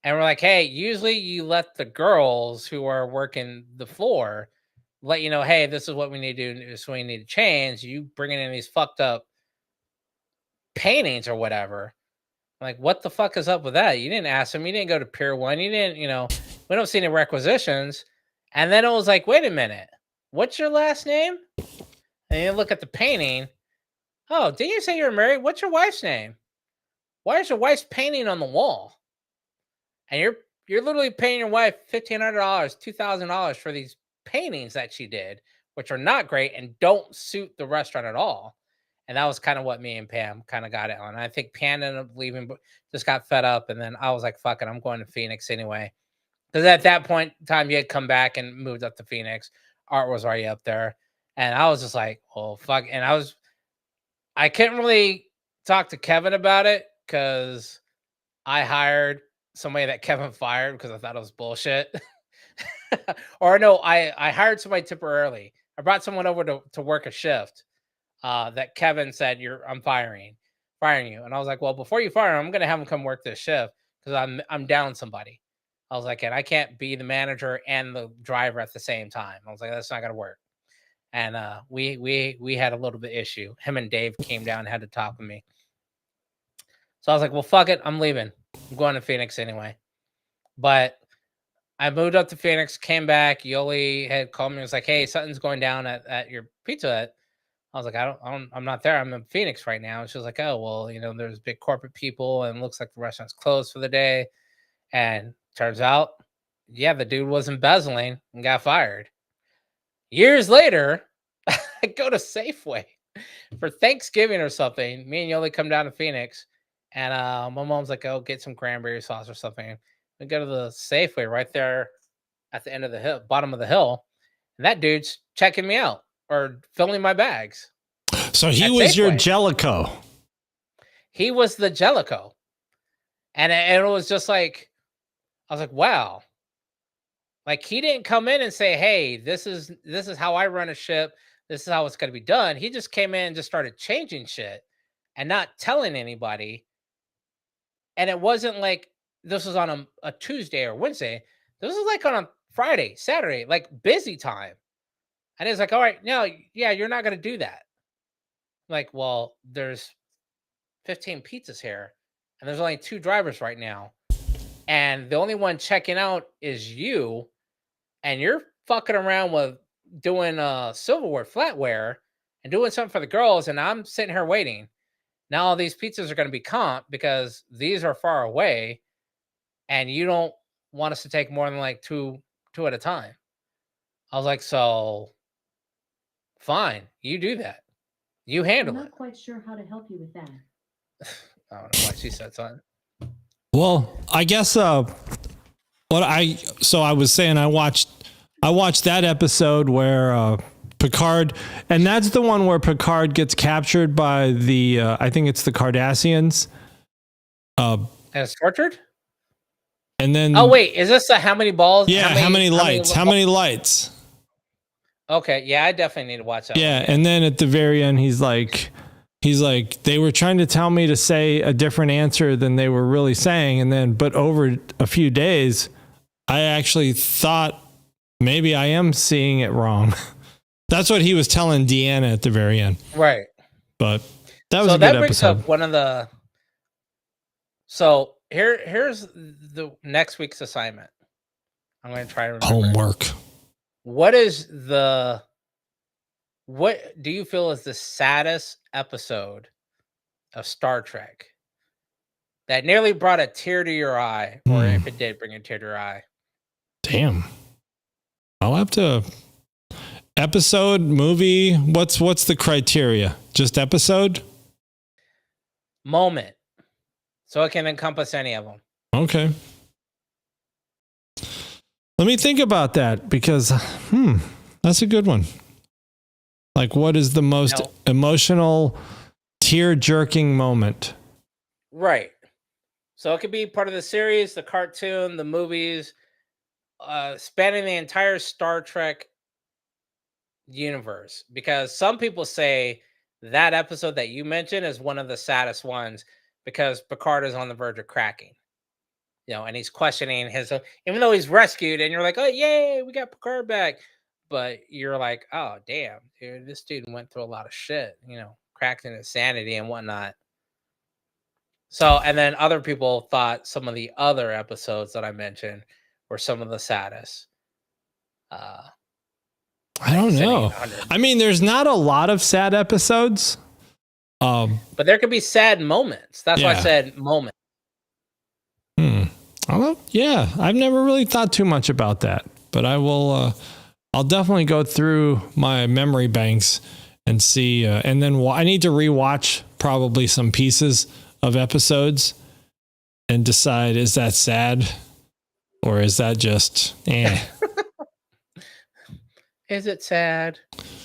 And we're like, hey, usually you let the girls who are working the floor let you know, hey, this is what we need to do. This is what we need to change. You bringing in these fucked up paintings or whatever. I'm like, what the fuck is up with that? You didn't ask him. You didn't go to Pier 1. You didn't, we don't see any requisitions. And then it was like, wait a minute. What's your last name? And you look at the painting. Oh, didn't you say you were married? What's your wife's name? Why is your wife's painting on the wall? And you're literally paying your wife $1,500, $2,000 for these paintings that she did, which are not great and don't suit the restaurant at all. And that was kind of what me and Pam kind of got it on. I think Pam ended up leaving, but just got fed up. And then I was like, fuck it, I'm going to Phoenix anyway. Because at that point in time, you had come back and moved up to Phoenix. Art was already up there. And I was just like, well, fuck. And I couldn't really talk to Kevin about it because I hired somebody that Kevin fired because I thought it was bullshit. Or no, I hired somebody temporarily. I brought someone over to work a shift that Kevin said, I'm firing you. And I was like, well, before you fire him, I'm going to have him come work this shift because I'm down somebody. I was like, and I can't be the manager and the driver at the same time. I was like, that's not going to work. And we had a little bit issue. Him and Dave came down and had to talk with me. So I was like, well, fuck it. I'm leaving. I'm going to Phoenix anyway. But I moved up to Phoenix, came back. Yoli had called me and was like, hey, something's going down at your Pizza Hut. I was like, I'm not there. I'm in Phoenix right now. And she was like, oh, well, there's big corporate people and it looks like the restaurant's closed for the day. And turns out, yeah, the dude was embezzling and got fired. Years later, I go to Safeway for Thanksgiving or something. Me and Yoli come down to Phoenix, and my mom's like, "Oh, get some cranberry sauce or something." We go to the Safeway right there at the end of the hill, bottom of the hill, and that dude's checking me out or filling my bags. So he was your Jellicoe. He was the Jellicoe, and it was just like, I was like, wow. Like he didn't come in and say, "Hey, this is how I run a ship. This is how it's going to be done." He just came in and just started changing shit and not telling anybody. And it wasn't like this was on a Tuesday or Wednesday. This was like on a Friday, Saturday, like busy time. And it's like, all right, no, yeah, you're not going to do that. Like, well, there's 15 pizzas here, and there's only 2 drivers right now, and the only one checking out is you, and you're fucking around with doing silverware, flatware, and doing something for the girls, and I'm sitting here waiting. Now all these pizzas are going to be comp because these are far away, and you don't want us to take more than like two at a time. I was like, so fine, you do that. You I'm handle not it. quite sure how to help you with that. I don't know why she said something. Well, I guess I was saying I watched that episode where Picard, and that's the one where Picard gets captured by the I think it's the Cardassians. And it's tortured? And then Oh wait, is this how many balls? Yeah, how many lights? Okay, yeah, I definitely need to watch that. Yeah, and then at the very end he's like they were trying to tell me to say a different answer than they were really saying, and then but over a few days I actually thought maybe I am seeing it wrong. That's what he was telling Deanna at the very end. Right. But that was a good episode. Up one of the So here's the next week's assignment. I'm going to try to remember. Homework. What do you feel is the saddest episode of Star Trek that nearly brought a tear to your eye, or if it did bring a tear to your eye? Damn. I'll have to episode, movie, what's the criteria? Just episode? Moment. So it can encompass any of them. Okay. Let me think about that because that's a good one. Like, what is the most emotional, tear-jerking moment? Right. So it could be part of the series, the cartoon, the movies, spanning the entire Star Trek universe. Because some people say that episode that you mentioned is one of the saddest ones because Picard is on the verge of cracking. And he's questioning his, even though he's rescued, and you're like, oh, yay, we got Picard back. But you're like, oh, damn, dude, this dude went through a lot of shit, cracked in his sanity and whatnot. So, and then other people thought some of the other episodes that I mentioned were some of the saddest. I don't know. I mean, there's not a lot of sad episodes. But there could be sad moments. That's why I said moment. Yeah, I've never really thought too much about that, but I will. I'll definitely go through my memory banks and see, and then I need to rewatch probably some pieces of episodes and decide, is that sad or is that just Is it sad?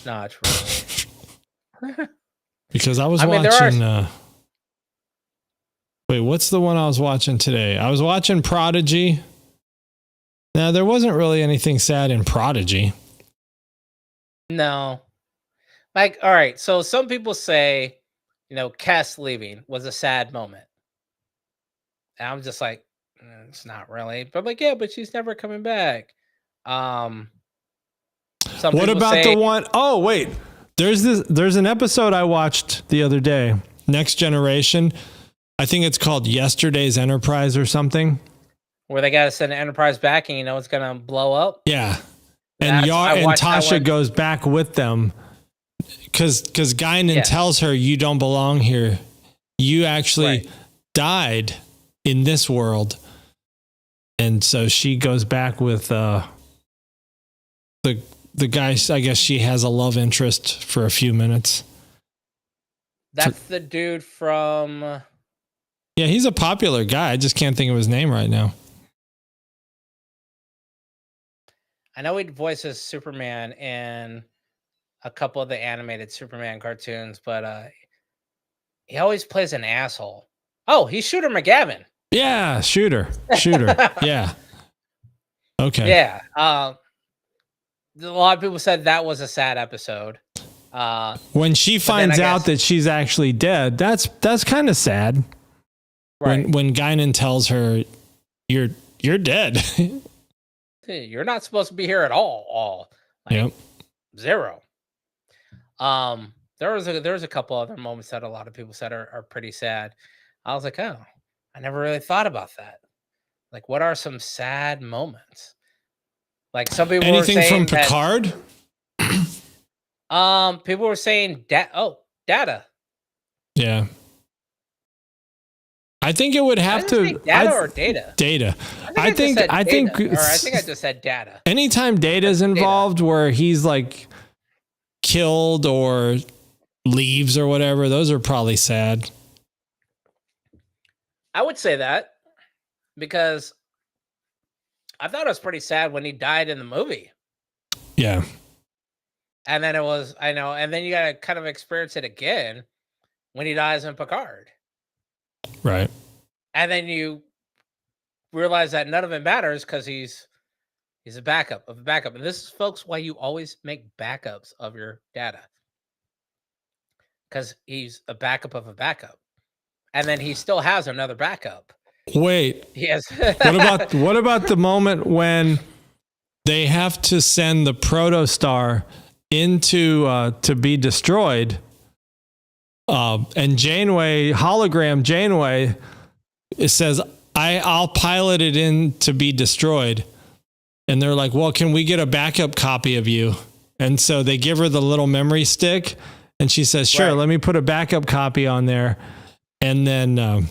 No, it's really. Because I was watching. Wait, what's the one I was watching today? I was watching Prodigy. Now, there wasn't really anything sad in Prodigy. No. Like, all right, so some people say, Cass leaving was a sad moment. And I'm just like, it's not really. But like, yeah, but she's never coming back. What about the one? Oh, wait. There's an episode I watched the other day, Next Generation. I think it's called Yesterday's Enterprise or something. Where they got to send the Enterprise back and it's going to blow up. Yeah. And Tasha goes back with them because Guinan tells her, you don't belong here. You actually died in this world. And so she goes back with the guy. I guess she has a love interest for a few minutes. That's the dude from... Yeah, he's a popular guy. I just can't think of his name right now. I know he voices Superman in a couple of the animated Superman cartoons, but he always plays an asshole. Oh, he's Shooter McGavin. Yeah, Shooter. Yeah. Okay. Yeah. A lot of people said that was a sad episode. When she finds out that she's actually dead, that's kind of sad. Right. When Guinan tells her, "You're dead. You're not supposed to be here at all." Like, yep. Zero. There was a couple other moments that a lot of people said are pretty sad. I was like, oh, I never really thought about that. Like, what are some sad moments? Like, some people were Anything saying from Picard? People were saying Data. Yeah. I think it would have to Data or Data. Data. I think I just said Data. Anytime Data's involved, where he's like killed or leaves or whatever, those are probably sad. I would say that because I thought it was pretty sad when he died in the movie. Yeah. And then and then you got to kind of experience it again when he dies in Picard. Right. And then you realize that none of it matters because he's a backup of a backup. And this is, folks, why you always make backups of your data. Because he's a backup of a backup. And then he still has another backup. Wait. Yes. what about the moment when they have to send the protostar into to be destroyed? And hologram Janeway, it says, I'll pilot it in to be destroyed. And they're like, well, can we get a backup copy of you? And so they give her the little memory stick, and she says, sure, let me put a backup copy on there. And then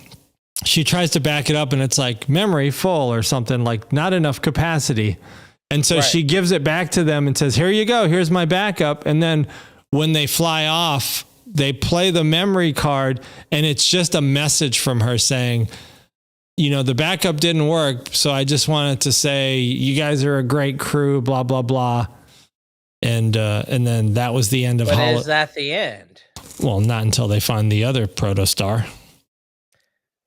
she tries to back it up, and it's like memory full or something, like not enough capacity. And so she gives it back to them and says, here you go. Here's my backup. And then when they fly off, they play the memory card, and it's just a message from her saying, the backup didn't work. So I just wanted to say, you guys are a great crew, blah, blah, blah. And then that was the end of But is that the end? Well, not until they find the other protostar.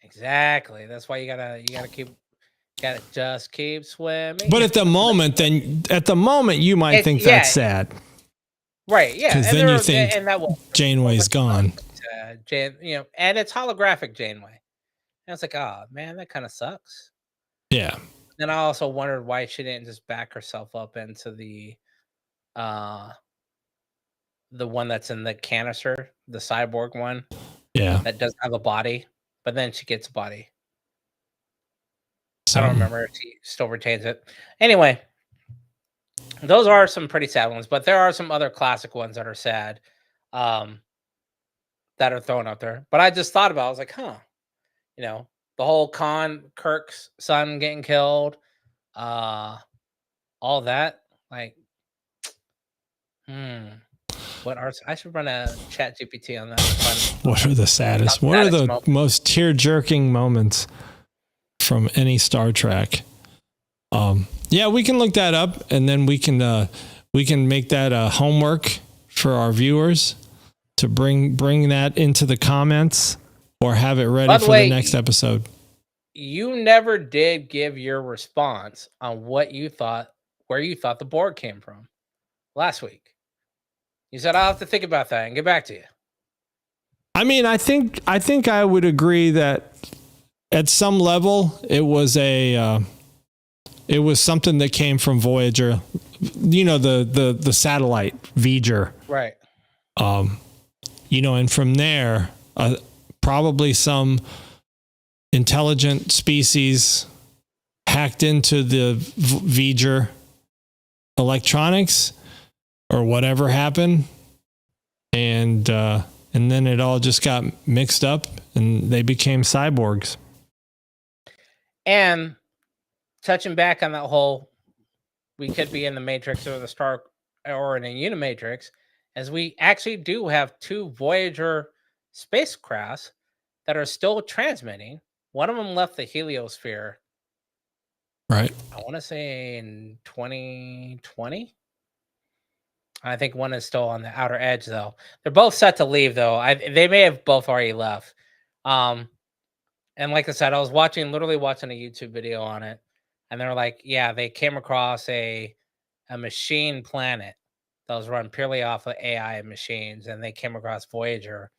Exactly. That's why you gotta just keep swimming. But at the moment, you might think that's sad. Right, yeah. Because then you think Janeway's gone. And it's holographic Janeway. And it's like, oh man, that kind of sucks. Yeah. Then I also wondered why she didn't just back herself up into the one that's in the canister, the cyborg one. Yeah. That doesn't have a body, but then she gets a body. I don't remember if she still retains it. Anyway, those are some pretty sad ones, but there are some other classic ones that are sad that are thrown out there. But I just thought about it. I was like, the whole Kirk's son getting killed, all that. Like, I should run a chat GPT on that. What are the saddest? What are the most tear-jerking moments from any Star Trek? Yeah, we can look that up, and then we can make that homework for our viewers to bring that into the comments or have it ready for the next episode. You never did give your response on where you thought the Borg came from last week. You said, I'll have to think about that and get back to you. I mean, I think I would agree that at some level it was something that came from Voyager, the satellite Voyager. Right. And from there, probably some intelligent species hacked into the Voyager electronics or whatever happened, and then it all just got mixed up and they became cyborgs. And touching back on that whole, we could be in the Matrix or the Star or in a Unimatrix, as we actually do have 2 Voyager spacecrafts that are still transmitting. One of them left the heliosphere, right? I want to say in 2020. I think one is still on the outer edge, though. They're both set to leave, though. They may have both already left. And like I said, I was literally watching a YouTube video on it. And they're like, yeah, they came across a machine planet that was run purely off of AI and machines, and they came across Voyager,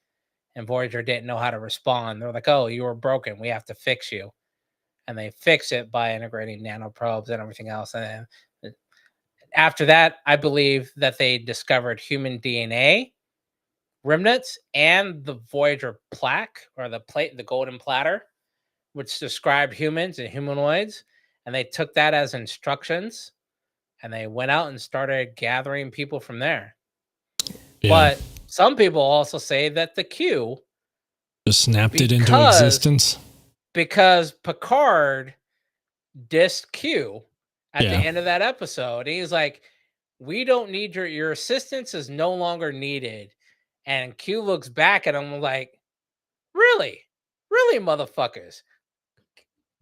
and Voyager didn't know how to respond. They're like, oh, you were broken. We have to fix you. And they fix it by integrating nanoprobes and everything else. And then after that, I believe that they discovered human DNA remnants and the Voyager plaque, or the plate, the golden platter, which described humans and humanoids. And they took that as instructions, and they went out and started gathering people from there. Yeah. But some people also say that the Q just snapped it into existence because Picard dissed Q at the end of that episode. And he's like, we don't need your assistance is no longer needed. And Q looks back at him like, really, motherfuckers.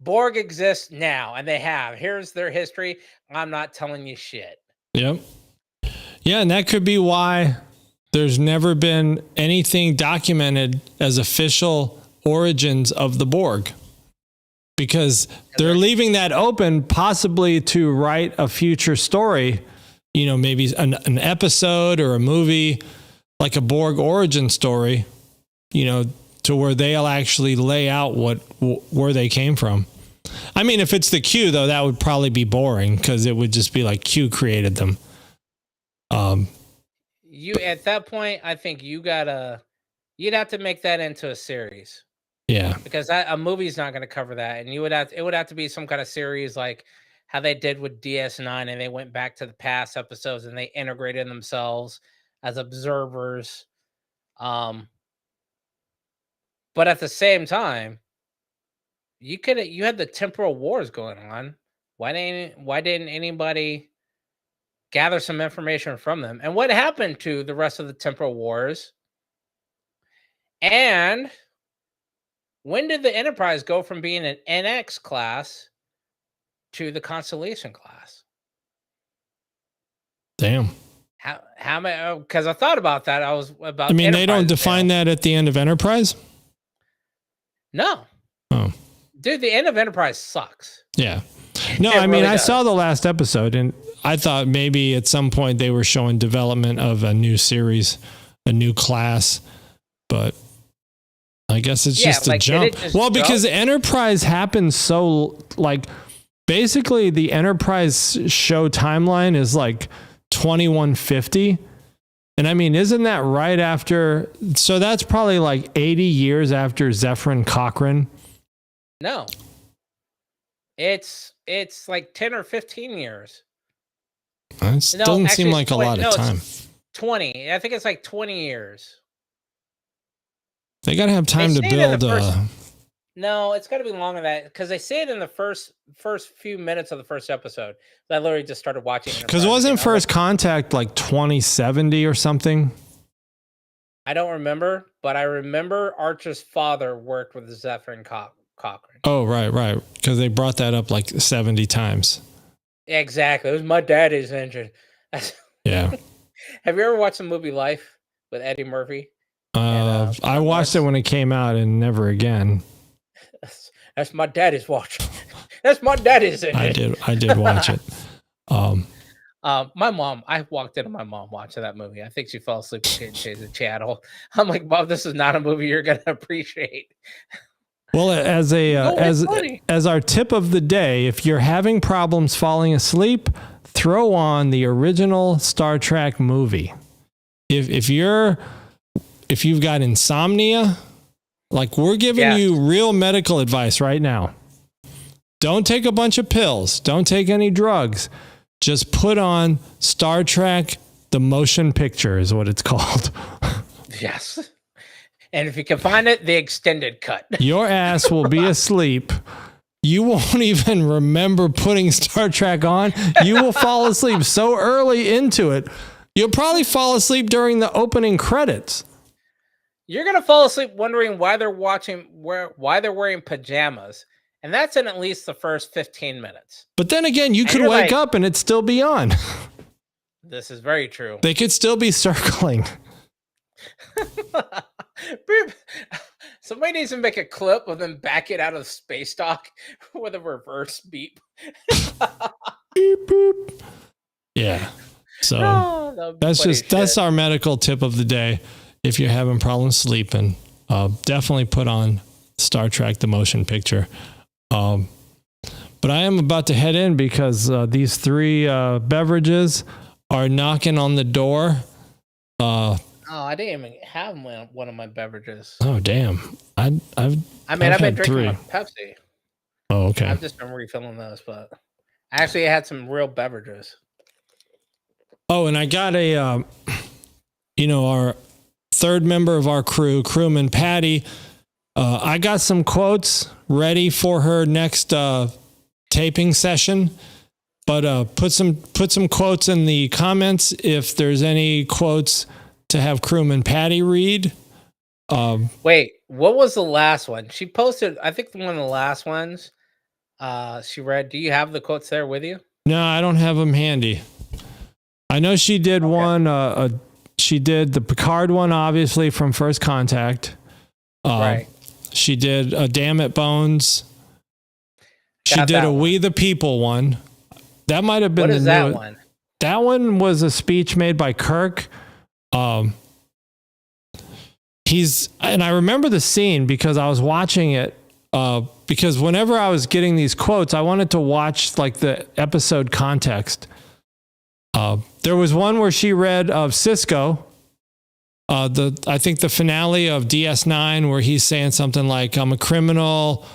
Borg exists now, and they have. Here's their history. I'm not telling you shit. Yep. Yeah, and that could be why there's never been anything documented as official origins of the Borg. Because they're leaving that open, possibly to write a future story, you know, maybe an episode or a movie, like a Borg origin story, you know, to where they'll actually lay out where they came from. I mean, if it's the Q, though, that would probably be boring because it would just be like Q created them. You at that point, I think you'd have to make that into a series. Yeah, because a movie's not going to cover that, and it would have to be some kind of series like how they did with DS9, and they went back to the past episodes and they integrated themselves as observers. But at the same time, you had the temporal wars going on. Why didn't anybody gather some information from them? And what happened to the rest of the temporal wars? And when did the Enterprise go from being an NX class to the Constellation class? Damn. How many? Because I thought about that. I was about. I mean, Enterprise, they don't define that at the end of Enterprise. No. Oh, dude, the end of Enterprise sucks. Yeah. No, I mean, I saw the last episode, and I thought maybe at some point they were showing development of a new series, a new class, but I guess it's just a jump. Well, because Enterprise happens so, like, basically the Enterprise show timeline is like 2150. And I mean, isn't that right after? So that's probably like 80 years after Zephyr Cochrane. No. It's like 10 or 15 years. That doesn't seem like a lot of time. 20. I think it's like 20 years. They got to have time to build. No, it's got to be longer than that, because they say it in the first few minutes of the first episode. I literally just started watching. Because wasn't First Contact like 2070 or something? I don't remember, but I remember Archer's father worked with Zephyr and Cochrane. Oh, right. Because they brought that up like 70 times. Exactly. It was my daddy's engine. Yeah. Have you ever watched the movie Life with Eddie Murphy? I watched it when it came out and never again. That's my daddy's watch. That's my daddy's engine. I did watch it. My mom, I walked into my mom watching that movie. I think she fell asleep and changed the channel. I'm like, Mom, this is not a movie you're gonna appreciate. Well, as our tip of the day, if you're having problems falling asleep, throw on the original Star Trek movie. If you've got insomnia, like we're giving you real medical advice right now. Don't take a bunch of pills. Don't take any drugs. Just put on Star Trek, the motion picture is what it's called. Yes. And if you can find it, the extended cut. Your ass will be asleep. You won't even remember putting Star Trek on. You will fall asleep so early into it. You'll probably fall asleep during the opening credits. You're going to fall asleep wondering why they're wearing pajamas. And that's in at least the first 15 minutes. But then again, you could wake up and it'd still be on. This is very true. They could still be circling. Somebody needs to make a clip of them back it out of space dock with a reverse beep. Beep, boop. Yeah. So that's our medical tip of the day. If you're having problems sleeping, definitely put on Star Trek: The Motion Picture. But I am about to head in because these 3 beverages are knocking on the door. I didn't even have one of my beverages. Oh damn! I've been drinking 3. my Pepsi. Oh okay. I've just been refilling those, but I actually had some real beverages. Oh, and I got a, our 3rd member of our crew, crewman Patty. I got some quotes ready for her next taping session, but put some quotes in the comments if there's any quotes to have crewman Patty read. Wait, what was the last one? She posted, I think one of the last ones she read. Do you have the quotes there with you? No, I don't have them handy. I know she did one. She did the Picard one, obviously from First Contact. Right. She did a Damn It Bones. She did a We the People one. That might have been what is that one? That one was a speech made by Kirk. And I remember the scene because I was watching it. Because whenever I was getting these quotes, I wanted to watch like the episode context. There was one where she read of Cisco, I think the finale of DS9, where he's saying something like, I'm a criminal,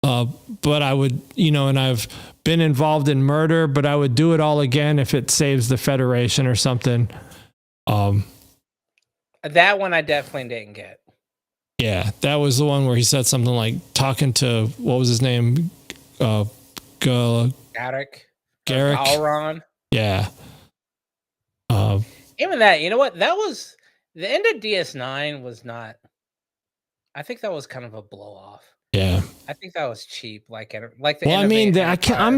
but I would, and I've been involved in murder, but I would do it all again if it saves the Federation or something. That one I definitely didn't get. Yeah, that was the one where he said something like talking to, what was his name? Garrick. Alron. Yeah. Even that, you know what? That was the end of DS9 was not. I think that was kind of a blow off. Yeah. I think that was cheap. I'm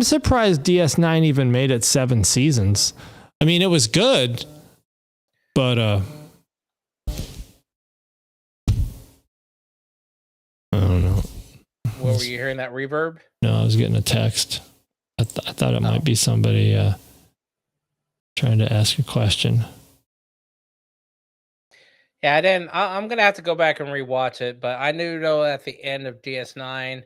surprised DS9 even made it 7 seasons. I mean, it was good, but I don't know. What, were you hearing that reverb? No, I was getting a text. I thought it might be somebody trying to ask a question. Yeah, I didn't. I'm gonna have to go back and rewatch it, but I knew though at the end of DS9,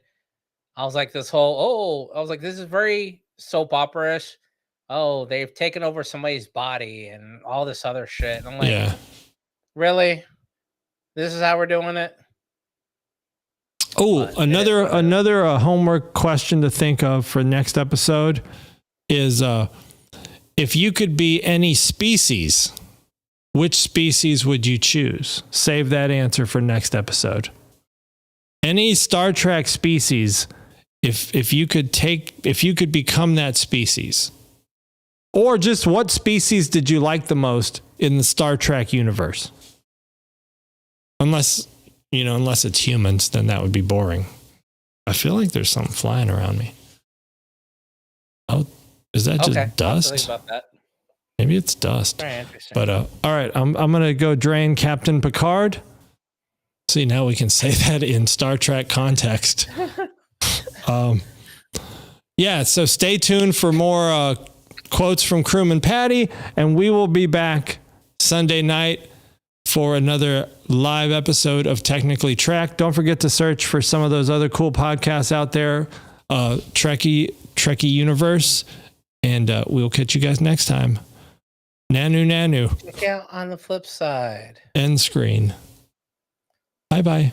I was like, this is very soap opera-ish. Oh, they've taken over somebody's body and all this other shit. And I'm like, yeah, really? This is how we're doing it? Oh, another homework question to think of for next episode is if you could be any species, which species would you choose? Save that answer for next episode. Any Star Trek species, if you could become that species, or just what species did you like the most in the Star Trek universe? Unless it's humans, then that would be boring. I feel like there's something flying around me. Oh, is that just dust? I'll think about that. Maybe it's dust. Very interesting. But all right, I'm gonna go drain Captain Picard. See, now we can say that in Star Trek context. Yeah, so stay tuned for more quotes from Crewman Patty, and we will be back Sunday night for another live episode of Technically Trek. Don't forget to search for some of those other cool podcasts out there, Trekkie Universe, and we'll catch you guys next time. Nanu. Check out on the flip side. End screen. Bye-bye.